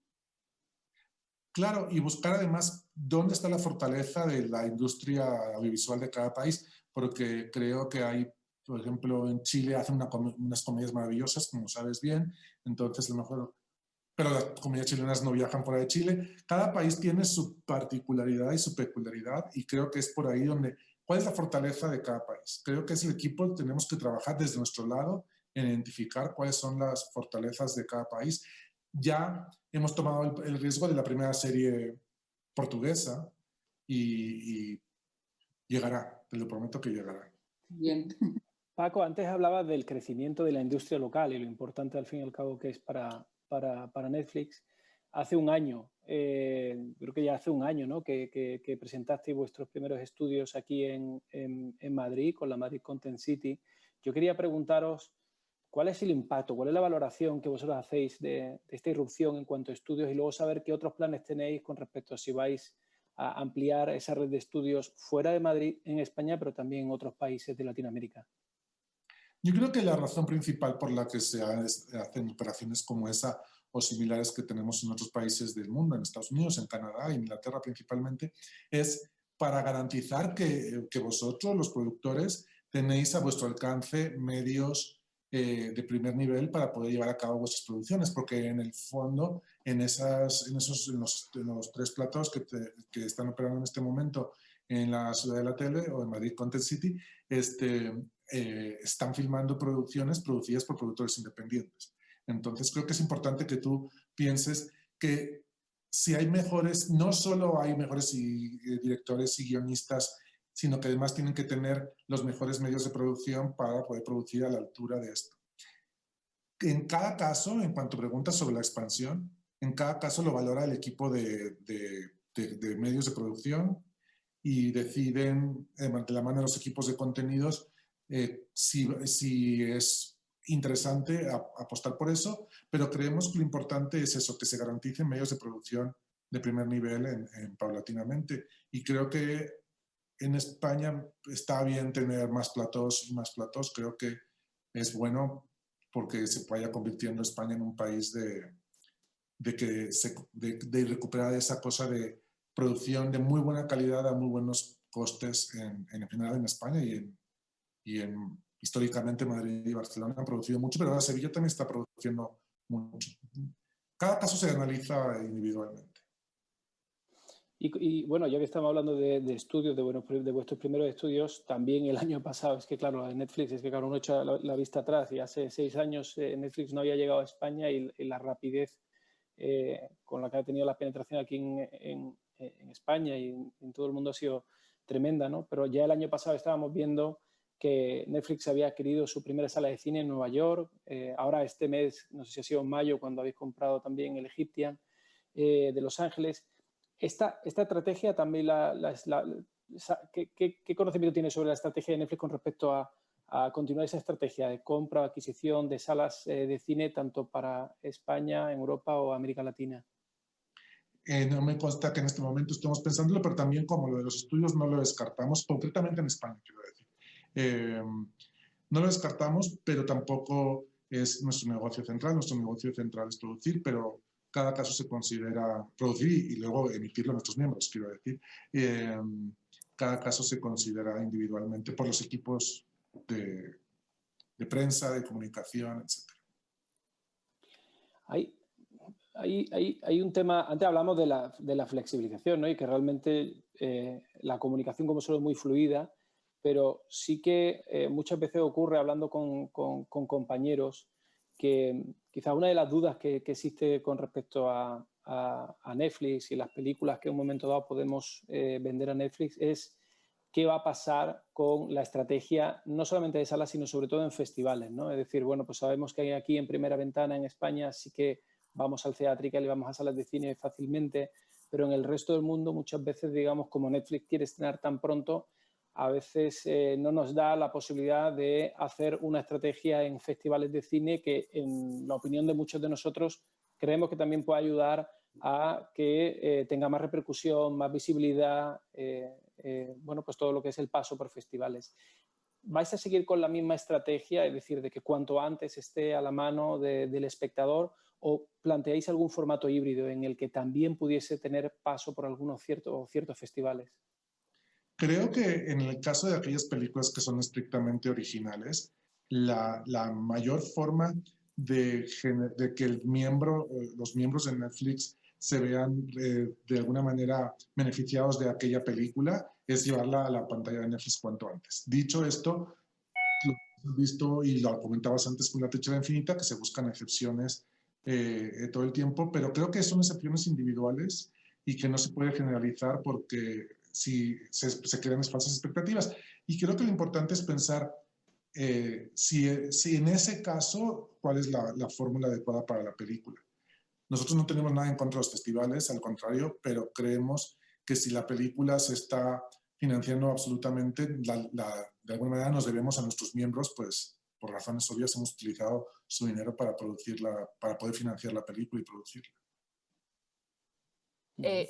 Claro, y buscar además dónde está la fortaleza de la industria audiovisual de cada país, porque creo que hay, por ejemplo, en Chile hacen unas comedias maravillosas, como sabes bien, entonces a lo mejor, pero las comedias chilenas no viajan fuera de Chile. Cada país tiene su particularidad y su peculiaridad, y creo que es por ahí donde, ¿cuál es la fortaleza de cada país? Creo que es el equipo, tenemos que trabajar desde nuestro lado en identificar cuáles son las fortalezas de cada país. Ya hemos tomado el riesgo de la primera serie portuguesa y llegará, te lo prometo que llegará. Bien. Paco, antes hablabas del crecimiento de la industria local y lo importante al fin y al cabo que es para Netflix. Hace un año, creo que ya hace un año, ¿no? que presentasteis vuestros primeros estudios aquí en Madrid, con la Madrid Content City. Yo quería preguntaros, ¿cuál es el impacto, cuál es la valoración que vosotros hacéis de esta irrupción en cuanto a estudios y luego saber qué otros planes tenéis con respecto a si vais a ampliar esa red de estudios fuera de Madrid, en España, pero también en otros países de Latinoamérica? Yo creo que la razón principal por la que se hacen operaciones como esa o similares que tenemos en otros países del mundo, en Estados Unidos, en Canadá, en Inglaterra principalmente, es para garantizar que vosotros, los productores, tenéis a vuestro alcance medios de primer nivel para poder llevar a cabo vuestras producciones, porque en el fondo, en los tres platos que están operando en este momento en la Ciudad de la Tele o en Madrid Content City, están filmando producciones producidas por productores independientes. Entonces creo que es importante que tú pienses que si hay mejores, no solo hay mejores directores y guionistas, sino que además tienen que tener los mejores medios de producción para poder producir a la altura de esto. En cada caso, en cuanto preguntas sobre la expansión, en cada caso lo valora el equipo de medios de producción y deciden, de la mano de los equipos de contenidos, si es interesante apostar por eso, pero creemos que lo importante es eso, que se garanticen medios de producción de primer nivel paulatinamente. Y creo que en España está bien tener más platós y más platós. Creo que es bueno porque se vaya convirtiendo España en un país de recuperar esa cosa de producción de muy buena calidad a muy buenos costes en general en España y históricamente Madrid y Barcelona han producido mucho, pero ahora Sevilla también está produciendo mucho. Cada caso se analiza individualmente. Y bueno, ya que estamos hablando de estudios, de vuestros primeros estudios, también el año pasado, es que claro, Netflix, es que claro, uno echa la vista atrás y hace 6 años Netflix no había llegado a España y la rapidez con la que ha tenido la penetración aquí en España y en todo el mundo ha sido tremenda, ¿no? Pero ya el año pasado estábamos viendo que Netflix había adquirido su primera sala de cine en Nueva York. Ahora este mes, no sé si ha sido en mayo, cuando habéis comprado también el Egyptian de Los Ángeles. Esta estrategia también, ¿qué conocimiento tienes sobre la estrategia de Netflix con respecto a continuar esa estrategia de compra o adquisición de salas de cine tanto para España, Europa o América Latina? No me consta que en este momento estemos pensándolo, pero también como lo de los estudios no lo descartamos, concretamente en España, quiero decir. No lo descartamos, pero tampoco es nuestro negocio central. Nuestro negocio central es producir, pero cada caso se considera producir y luego emitirlo a nuestros miembros, quiero decir. Cada caso se considera individualmente por los equipos de prensa, de comunicación, etc. Hay un tema, antes hablamos de la flexibilización, ¿no? Y que realmente la comunicación como solo es muy fluida, pero sí que muchas veces ocurre hablando con compañeros que quizás una de las dudas que existe con respecto a Netflix y las películas que en un momento dado podemos vender a Netflix es qué va a pasar con la estrategia, no solamente de salas, sino sobre todo en festivales, ¿no? Es decir, bueno, pues sabemos que aquí en Primera Ventana, en España, sí que vamos al Theatrical y vamos a salas de cine fácilmente, pero en el resto del mundo muchas veces, digamos, como Netflix quiere estrenar tan pronto, a veces no nos da la posibilidad de hacer una estrategia en festivales de cine que, en la opinión de muchos de nosotros, creemos que también puede ayudar a que tenga más repercusión, más visibilidad, bueno, pues todo lo que es el paso por festivales. ¿Vais a seguir con la misma estrategia, es decir, de que cuanto antes esté a la mano del espectador, o planteáis algún formato híbrido en el que también pudiese tener paso por algunos ciertos festivales? Creo que en el caso de aquellas películas que son estrictamente originales, la mayor forma de que los miembros de Netflix se vean de alguna manera beneficiados de aquella película es llevarla a la pantalla de Netflix cuanto antes. Dicho esto, lo hemos visto y lo comentabas antes con La Trinchera Infinita, que se buscan excepciones todo el tiempo, pero creo que son excepciones individuales y que no se puede generalizar porque si se crean falsas expectativas. Y creo que lo importante es pensar si en ese caso, cuál es la fórmula adecuada para la película. Nosotros no tenemos nada en contra de los festivales, al contrario, pero creemos que si la película se está financiando absolutamente, de alguna manera nos debemos a nuestros miembros, pues por razones obvias hemos utilizado su dinero para producirla, para poder financiar la película y producirla.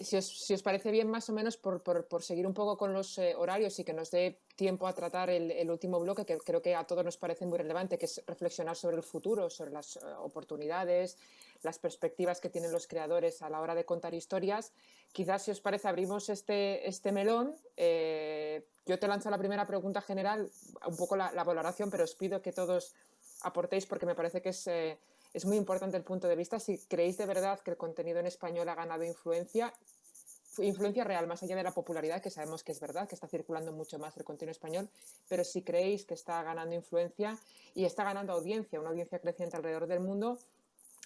Si os parece bien, más o menos, por seguir un poco con los horarios y que nos dé tiempo a tratar el último bloque, que creo que a todos nos parece muy relevante, que es reflexionar sobre el futuro, sobre las oportunidades, las perspectivas que tienen los creadores a la hora de contar historias. Quizás, si os parece, abrimos este melón. Yo te lanzo la primera pregunta general, un poco la valoración, pero os pido que todos aportéis porque me parece que es muy importante el punto de vista. Si creéis de verdad que el contenido en español ha ganado influencia real, más allá de la popularidad, que sabemos que es verdad, que está circulando mucho más el contenido español, pero si creéis que está ganando influencia y está ganando audiencia, una audiencia creciente alrededor del mundo,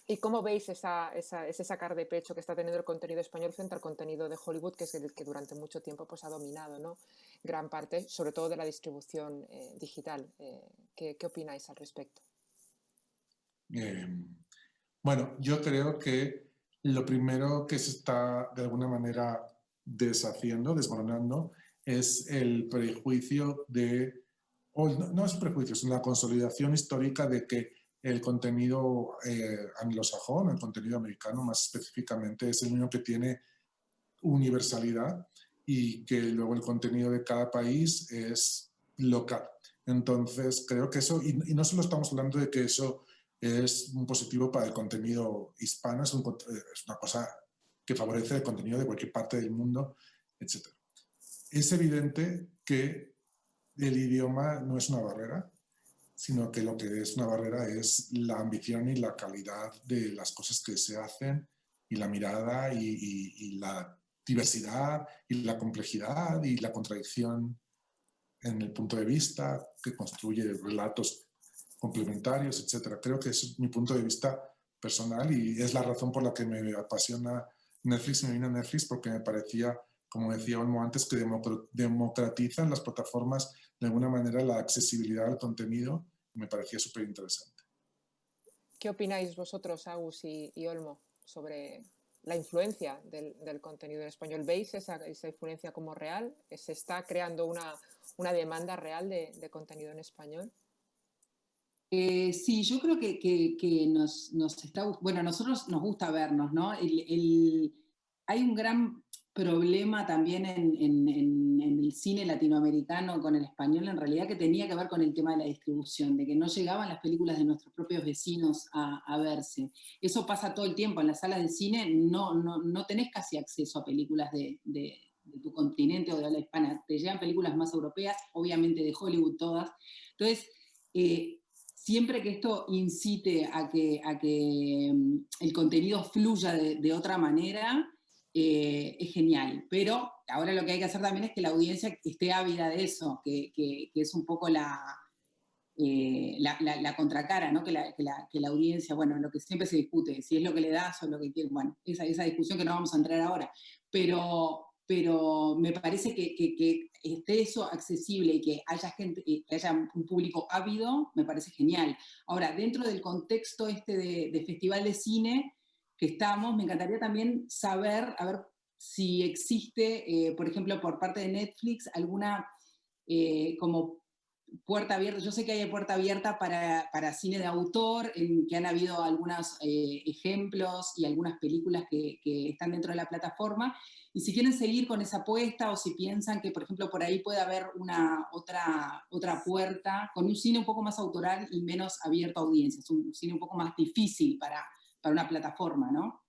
¿y cómo veis ese sacar de pecho que está teniendo el contenido español frente al contenido de Hollywood, que es el que durante mucho tiempo pues, ha dominado, ¿no? Gran parte, sobre todo de la distribución digital? ¿Qué opináis al respecto? Bueno, yo creo que lo primero que se está de alguna manera deshaciendo, desmoronando, es el prejuicio no es prejuicio, es una consolidación histórica de que el contenido anglosajón, el contenido americano más específicamente, es el único que tiene universalidad y que luego el contenido de cada país es local. Entonces, creo que eso, y no solo estamos hablando de que eso es un positivo para el contenido hispano, es una cosa que favorece el contenido de cualquier parte del mundo, etc. Es evidente que el idioma no es una barrera, sino que lo que es una barrera es la ambición y la calidad de las cosas que se hacen y la mirada y la diversidad y la complejidad y la contradicción en el punto de vista que construye relatos complementarios, etc. Creo que ese es mi punto de vista personal y es la razón por la que me apasiona Netflix y me vine a Netflix, porque me parecía, como decía Olmo antes, que democratizan las plataformas de alguna manera la accesibilidad al contenido y me parecía súper interesante. ¿Qué opináis vosotros, Agus y Olmo, sobre la influencia del contenido en español? ¿Veis esa influencia como real? ¿Se está creando una demanda real de contenido en español? Sí, yo creo que nos está... Bueno, a nosotros nos gusta vernos, ¿no? Hay un gran problema también en el cine latinoamericano con el español, en realidad, que tenía que ver con el tema de la distribución, de que no llegaban las películas de nuestros propios vecinos a verse. Eso pasa todo el tiempo, en las salas de cine no tenés casi acceso a películas de tu continente o de habla hispana, te llegan películas más europeas, obviamente de Hollywood todas. Entonces, siempre que esto incite a que el contenido fluya de otra manera, es genial. Pero ahora lo que hay que hacer también es que la audiencia esté ávida de eso, que es un poco la contracara, ¿no? Que la audiencia, bueno, lo que siempre se discute, si es lo que le das o lo que quieres, bueno, esa discusión que no vamos a entrar ahora, pero me parece que esté eso accesible y que haya gente, que haya un público ávido, me parece genial. Ahora, dentro del contexto de festival de cine que estamos, me encantaría también saber, a ver si existe, por ejemplo, por parte de Netflix, alguna como puerta abierta. Yo sé que hay puerta abierta para cine de autor, que han habido algunos ejemplos y algunas películas que están dentro de la plataforma. Y si quieren seguir con esa apuesta o si piensan que, por ejemplo, por ahí puede haber otra puerta con un cine un poco más autoral y menos abierto a audiencias, un cine un poco más difícil para una plataforma, ¿no?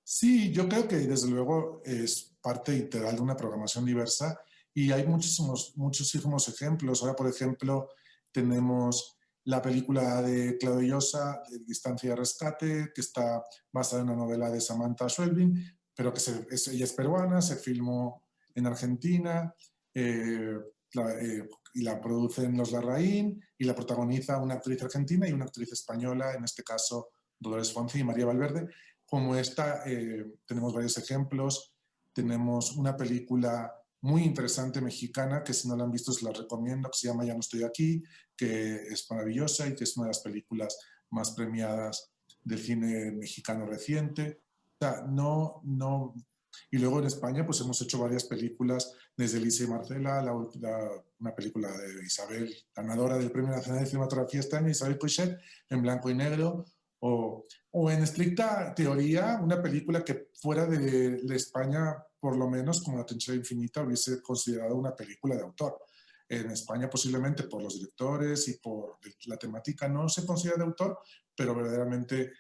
Sí, yo creo que desde luego es parte integral de una programación diversa y hay muchísimos ejemplos. Ahora, por ejemplo, tenemos la película de Claudio Llosa, de Distancia de Rescate, que está basada en una novela de Samantha Schweblin, pero que ella es peruana, se filmó en Argentina y la producen Los Larraín y la protagoniza una actriz argentina y una actriz española, en este caso Dolores Fonzi y María Valverde. Como esta, tenemos varios ejemplos. Tenemos una película muy interesante mexicana, que si no la han visto se la recomiendo, que se llama Ya no estoy aquí, que es maravillosa y que es una de las películas más premiadas del cine mexicano reciente. O sea, Y luego en España pues hemos hecho varias películas, desde Elisa y Marcela, una película de Isabel, ganadora del Premio Nacional de Cinematografía este año, Isabel Coixet, en blanco y negro, o en estricta teoría, una película que fuera de España, por lo menos como La Trinchera Infinita, hubiese considerado una película de autor. En España posiblemente por los directores y por la temática no se considera de autor, pero verdaderamente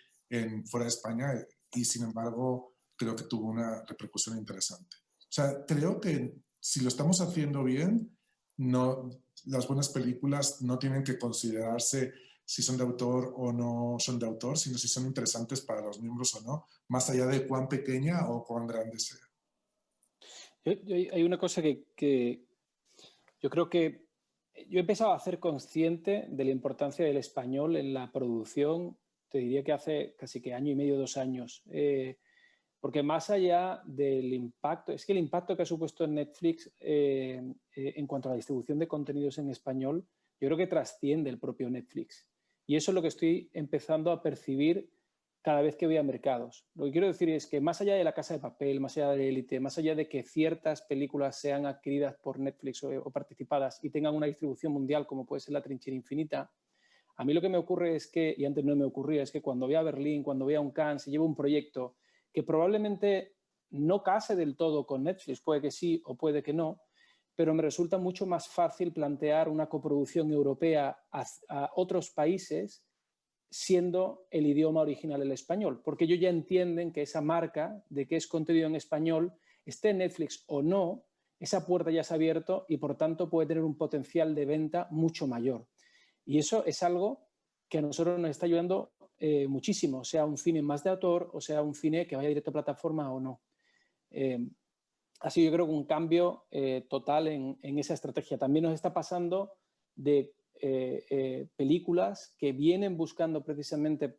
fuera de España, y sin embargo creo que tuvo una repercusión interesante. O sea, creo que si lo estamos haciendo bien, las buenas películas no tienen que considerarse si son de autor o no son de autor, sino si son interesantes para los miembros o no, más allá de cuán pequeña o cuán grande sea. Hay una cosa que yo creo que yo he empezado a ser consciente de la importancia del español en la producción, te diría que hace casi que año y medio, 2 años. Porque más allá del impacto, es que el impacto que ha supuesto en Netflix en cuanto a la distribución de contenidos en español, yo creo que trasciende el propio Netflix. Y eso es lo que estoy empezando a percibir cada vez que voy a mercados. Lo que quiero decir es que más allá de La Casa de Papel, más allá de Élite, más allá de que ciertas películas sean adquiridas por Netflix o participadas y tengan una distribución mundial como puede ser La Trinchera Infinita, a mí lo que me ocurre es que, y antes no me ocurría, es que cuando voy a Berlín, cuando voy a un Cannes, si llevo un proyecto que probablemente no case del todo con Netflix, puede que sí o puede que no, pero me resulta mucho más fácil plantear una coproducción europea a otros países siendo el idioma original el español, porque ellos ya entienden que esa marca de que es contenido en español, esté en Netflix o no, esa puerta ya se ha abierto y por tanto puede tener un potencial de venta mucho mayor. Y eso es algo que a nosotros nos está ayudando muchísimo, sea un cine más de autor o sea un cine que vaya directo a plataforma o no. Ha sido, yo creo, un cambio total en esa estrategia. También nos está pasando de películas que vienen buscando precisamente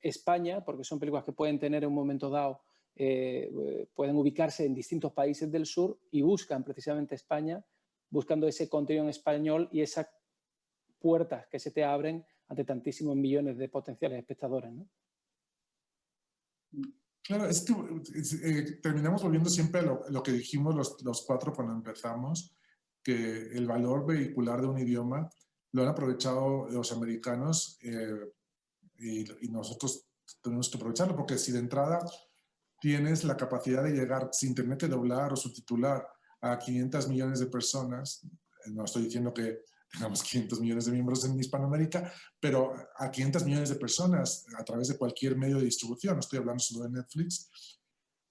España, porque son películas que pueden tener en un momento dado, pueden ubicarse en distintos países del sur y buscan precisamente España, buscando ese contenido en español y esas puertas que se te abren ante tantísimos millones de potenciales espectadores, ¿no? Claro, es que terminamos volviendo siempre a lo que dijimos los 4 cuando empezamos, que el valor vehicular de un idioma lo han aprovechado los americanos y nosotros tenemos que aprovecharlo, porque si de entrada tienes la capacidad de llegar sin tener que doblar o subtitular a 500 millones de personas, no estoy diciendo que tengamos 500 millones de miembros en Hispanoamérica, pero a 500 millones de personas a través de cualquier medio de distribución, no estoy hablando solo de Netflix,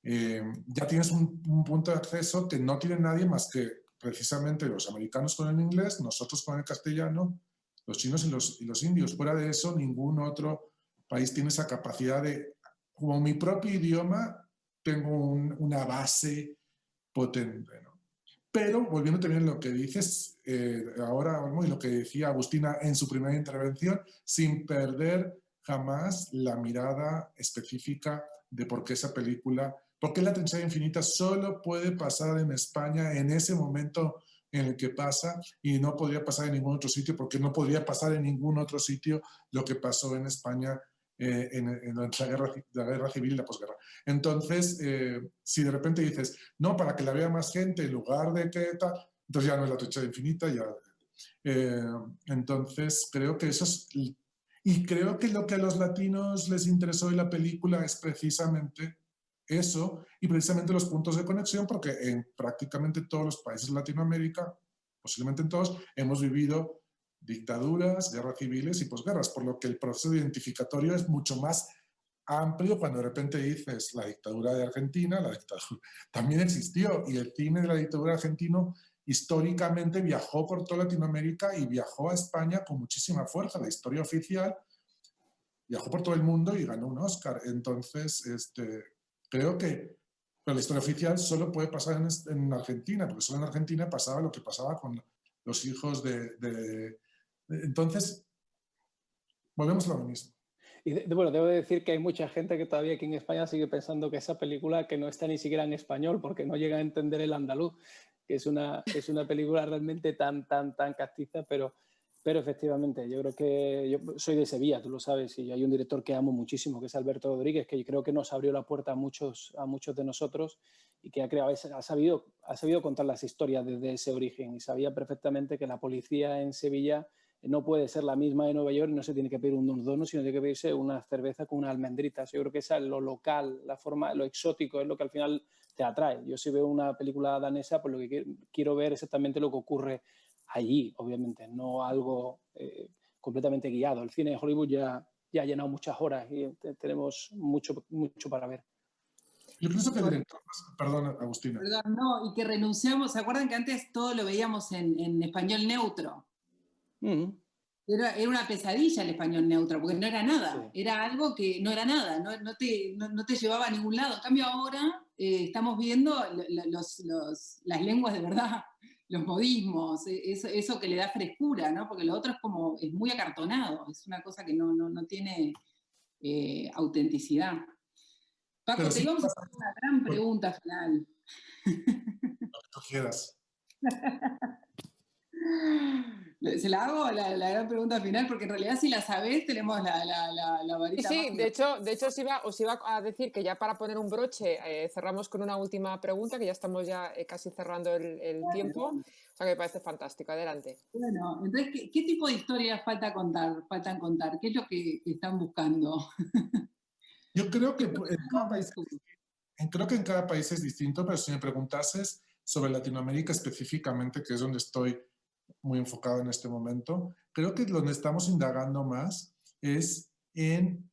ya tienes un punto de acceso que no tiene nadie más que precisamente los americanos con el inglés, nosotros con el castellano, los chinos y los indios. Fuera de eso, ningún otro país tiene esa capacidad de, como mi propio idioma, tengo una base potente, ¿no? Pero, volviendo también a lo que dices ahora, Olmo, y lo que decía Agustina en su primera intervención, sin perder jamás la mirada específica de por qué esa película, por qué La trinchera infinita solo puede pasar en España en ese momento en el que pasa y no podría pasar en ningún otro sitio, porque no podría pasar en ningún otro sitio lo que pasó en España en la guerra civil y la posguerra. Entonces, si de repente dices, no, para que la vea más gente en lugar de que tal, entonces ya no es La trinchera infinita, ya. Entonces, creo que eso es... Y creo que lo que a los latinos les interesó de la película es precisamente eso y precisamente los puntos de conexión, porque en prácticamente todos los países de Latinoamérica, posiblemente en todos, hemos vivido dictaduras, guerras civiles y posguerras, por lo que el proceso identificatorio es mucho más amplio cuando de repente dices la dictadura de Argentina, la dictadura también existió y el cine de la dictadura argentino históricamente viajó por toda Latinoamérica y viajó a España con muchísima fuerza. La historia oficial viajó por todo el mundo y ganó un Oscar. Entonces, creo que pero la historia oficial solo puede pasar en Argentina, porque solo en Argentina pasaba lo que pasaba con los hijos entonces, volvemos a lo mismo. Y bueno, debo decir que hay mucha gente que todavía aquí en España sigue pensando que esa película que no está ni siquiera en español porque no llega a entender el andaluz, que es una película realmente tan castiza, pero efectivamente, yo creo que yo soy de Sevilla, tú lo sabes, y hay un director que amo muchísimo, que es Alberto Rodríguez, que yo creo que nos abrió la puerta a muchos de nosotros y que ha sabido contar las historias desde ese origen y sabía perfectamente que la policía en Sevilla no puede ser la misma de Nueva York, no se tiene que pedir unos donuts, sino tiene que pedirse una cerveza con unas almendritas. Yo creo que esa es lo local, la forma, lo exótico es lo que al final te atrae. Yo si veo una película danesa, pues lo que quiero ver exactamente lo que ocurre allí, obviamente, no algo completamente guiado. El cine de Hollywood ya ha llenado muchas horas y tenemos mucho para ver. Yo pienso que el director, perdón, Agustina. Perdón, no, y que renunciamos, ¿se acuerdan que antes todo lo veíamos en español neutro? Era una pesadilla el español neutro, porque no era nada, sí. Era algo que no era nada, no te llevaba a ningún lado. En cambio ahora estamos viendo las lenguas de verdad, los modismos, eso que le da frescura, ¿no? Porque lo otro es muy acartonado, es una cosa que no tiene autenticidad. Paco, te íbamos a hacer una gran pregunta final. Lo que tú quieras. Se la hago la gran pregunta final, porque en realidad si la sabés tenemos la varita. Sí, de hecho os iba a decir que ya para poner un broche cerramos con una última pregunta, que ya estamos casi cerrando el tiempo, o sea que me parece fantástico. Adelante. Bueno, entonces, ¿qué tipo de historias faltan contar? ¿Qué es lo que están buscando? Yo creo que en cada país es distinto, pero si me preguntases sobre Latinoamérica específicamente, que es donde estoy muy enfocado en este momento, creo que donde estamos indagando más es en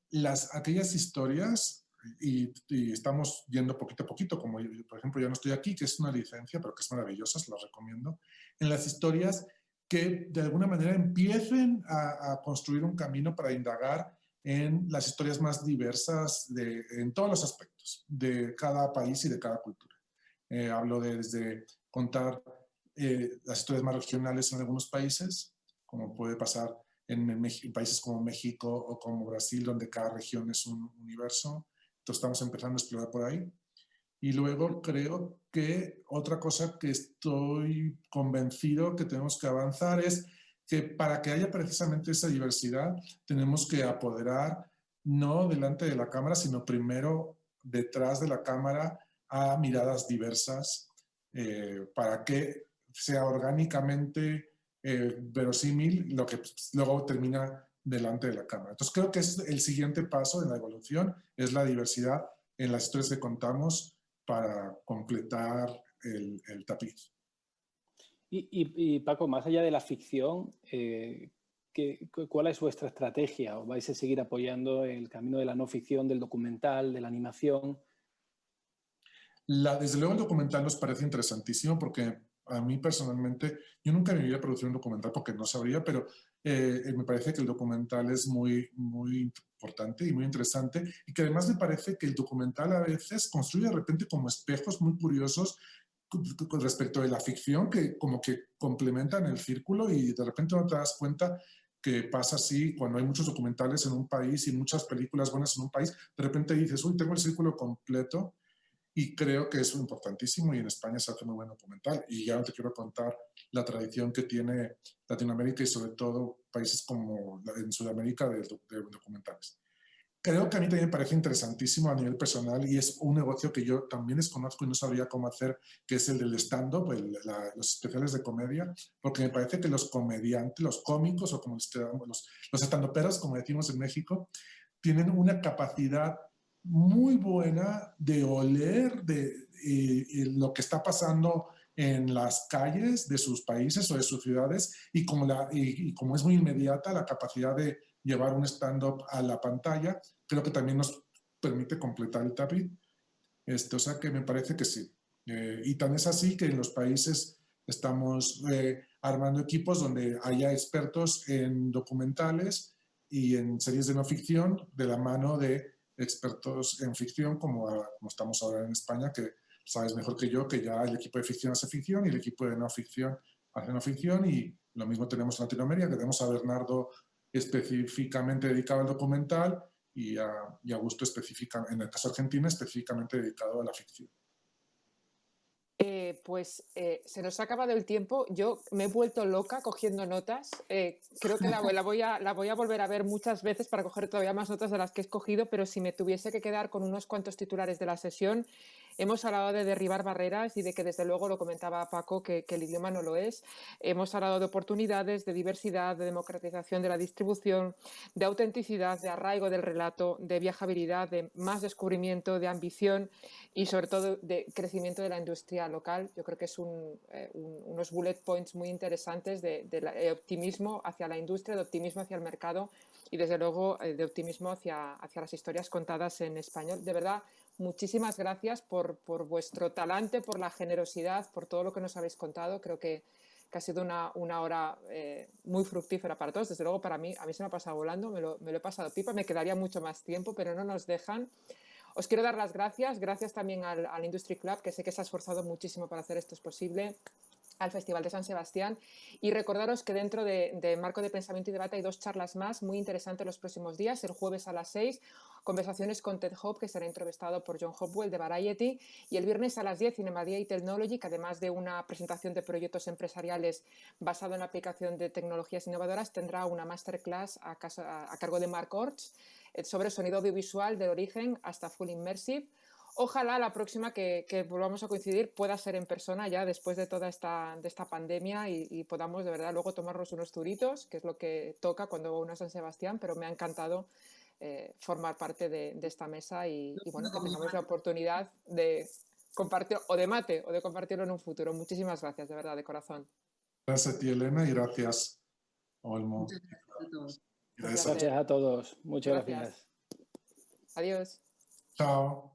aquellas historias y estamos yendo poquito a poquito, como por ejemplo Yo no estoy aquí, que es una licencia, pero que es maravillosa, se la recomiendo, en las historias que de alguna manera empiecen a construir un camino para indagar en las historias más diversas en todos los aspectos de cada país y de cada cultura. Hablo desde contar las historias más regionales en algunos países, como puede pasar en países como México o como Brasil, donde cada región es un universo. Entonces estamos empezando a explorar por ahí. Y luego creo que otra cosa que estoy convencido que tenemos que avanzar es que para que haya precisamente esa diversidad tenemos que apoderar no delante de la cámara, sino primero detrás de la cámara a miradas diversas para que sea orgánicamente verosímil lo que luego termina delante de la cámara. Entonces creo que es el siguiente paso en la evolución, es la diversidad en las historias que contamos para completar el tapiz. Y Paco, más allá de la ficción, ¿cuál es vuestra estrategia? ¿O vais a seguir apoyando el camino de la no ficción, del documental, de la animación? Desde luego el documental nos parece interesantísimo porque a mí personalmente, yo nunca me iría a producir un documental porque no sabría, pero me parece que el documental es muy importante y muy interesante, y que además me parece que el documental a veces construye de repente como espejos muy curiosos con respecto de la ficción, que como que complementan el círculo, y de repente no te das cuenta que pasa así cuando hay muchos documentales en un país y muchas películas buenas en un país. De repente dices, uy, tengo el círculo completo. Y creo que es importantísimo, y en España se hace muy buen documental. Y ya no te quiero contar la tradición que tiene Latinoamérica y sobre todo países como en Sudamérica de documentales. Creo que a mí también me parece interesantísimo a nivel personal, y es un negocio que yo también desconozco y no sabría cómo hacer, que es el del stand-up, los especiales de comedia, porque me parece que los comediantes, los cómicos, o como los stand-uperos, como decimos en México, tienen una capacidad muy buena de oler lo que está pasando en las calles de sus países o de sus ciudades, y como es muy inmediata la capacidad de llevar un stand-up a la pantalla, creo que también nos permite completar el tapiz. O sea que me parece que sí. Y tan es así que en los países estamos armando equipos donde haya expertos en documentales y en series de no ficción, de la mano de expertos en ficción, como estamos ahora en España, que sabes mejor que yo que ya el equipo de ficción hace ficción y el equipo de no ficción hace no ficción, y lo mismo tenemos en Latinoamérica, que tenemos a Bernardo específicamente dedicado al documental, y a Gusto específicamente, en el caso argentino, específicamente dedicado a la ficción. Se nos ha acabado el tiempo. Yo me he vuelto loca cogiendo notas. Creo que la voy a volver a ver muchas veces para coger todavía más notas de las que he escogido, pero si me tuviese que quedar con unos cuantos titulares de la sesión, hemos hablado de derribar barreras y de que, desde luego, lo comentaba Paco, que el idioma no lo es. Hemos hablado de oportunidades, de diversidad, de democratización de la distribución, de autenticidad, de arraigo del relato, de viajabilidad, de más descubrimiento, de ambición y, sobre todo, de crecimiento de la industria local. Yo creo que es unos bullet points muy interesantes de optimismo hacia la industria, de optimismo hacia el mercado y, desde luego, de optimismo hacia las historias contadas en español. De verdad, muchísimas gracias por vuestro talante, por la generosidad, por todo lo que nos habéis contado. Creo que ha sido una hora muy fructífera para todos. Desde luego, para mí, a mí se me ha pasado volando, me lo he pasado pipa. Me quedaría mucho más tiempo, pero no nos dejan. Os quiero dar las gracias. Gracias también al Industry Club, que sé que se ha esforzado muchísimo para hacer esto posible, al Festival de San Sebastián, y recordaros que dentro de Marco de Pensamiento y Debate hay 2 charlas más muy interesantes los próximos días. El jueves a las 6, conversaciones con Ted Hope, que será entrevistado por John Hopwell de Variety, y el viernes a las 10, Cinemadía y Technology, que además de una presentación de proyectos empresariales basado en la aplicación de tecnologías innovadoras, tendrá una masterclass a cargo de Mark Orts sobre sonido audiovisual del origen hasta full immersive. Ojalá la próxima que volvamos a coincidir pueda ser en persona, ya después de toda esta pandemia, y podamos de verdad luego tomarnos unos zuritos, que es lo que toca cuando uno es en San Sebastián. Pero me ha encantado formar parte de esta mesa, y bueno, que tengamos la oportunidad de compartir, o de mate, o de compartirlo en un futuro. Muchísimas gracias, de verdad, de corazón. Gracias a ti, Elena, y gracias, Olmo. Muchas gracias a todos. Gracias a todos. Muchas gracias. Adiós. Chao.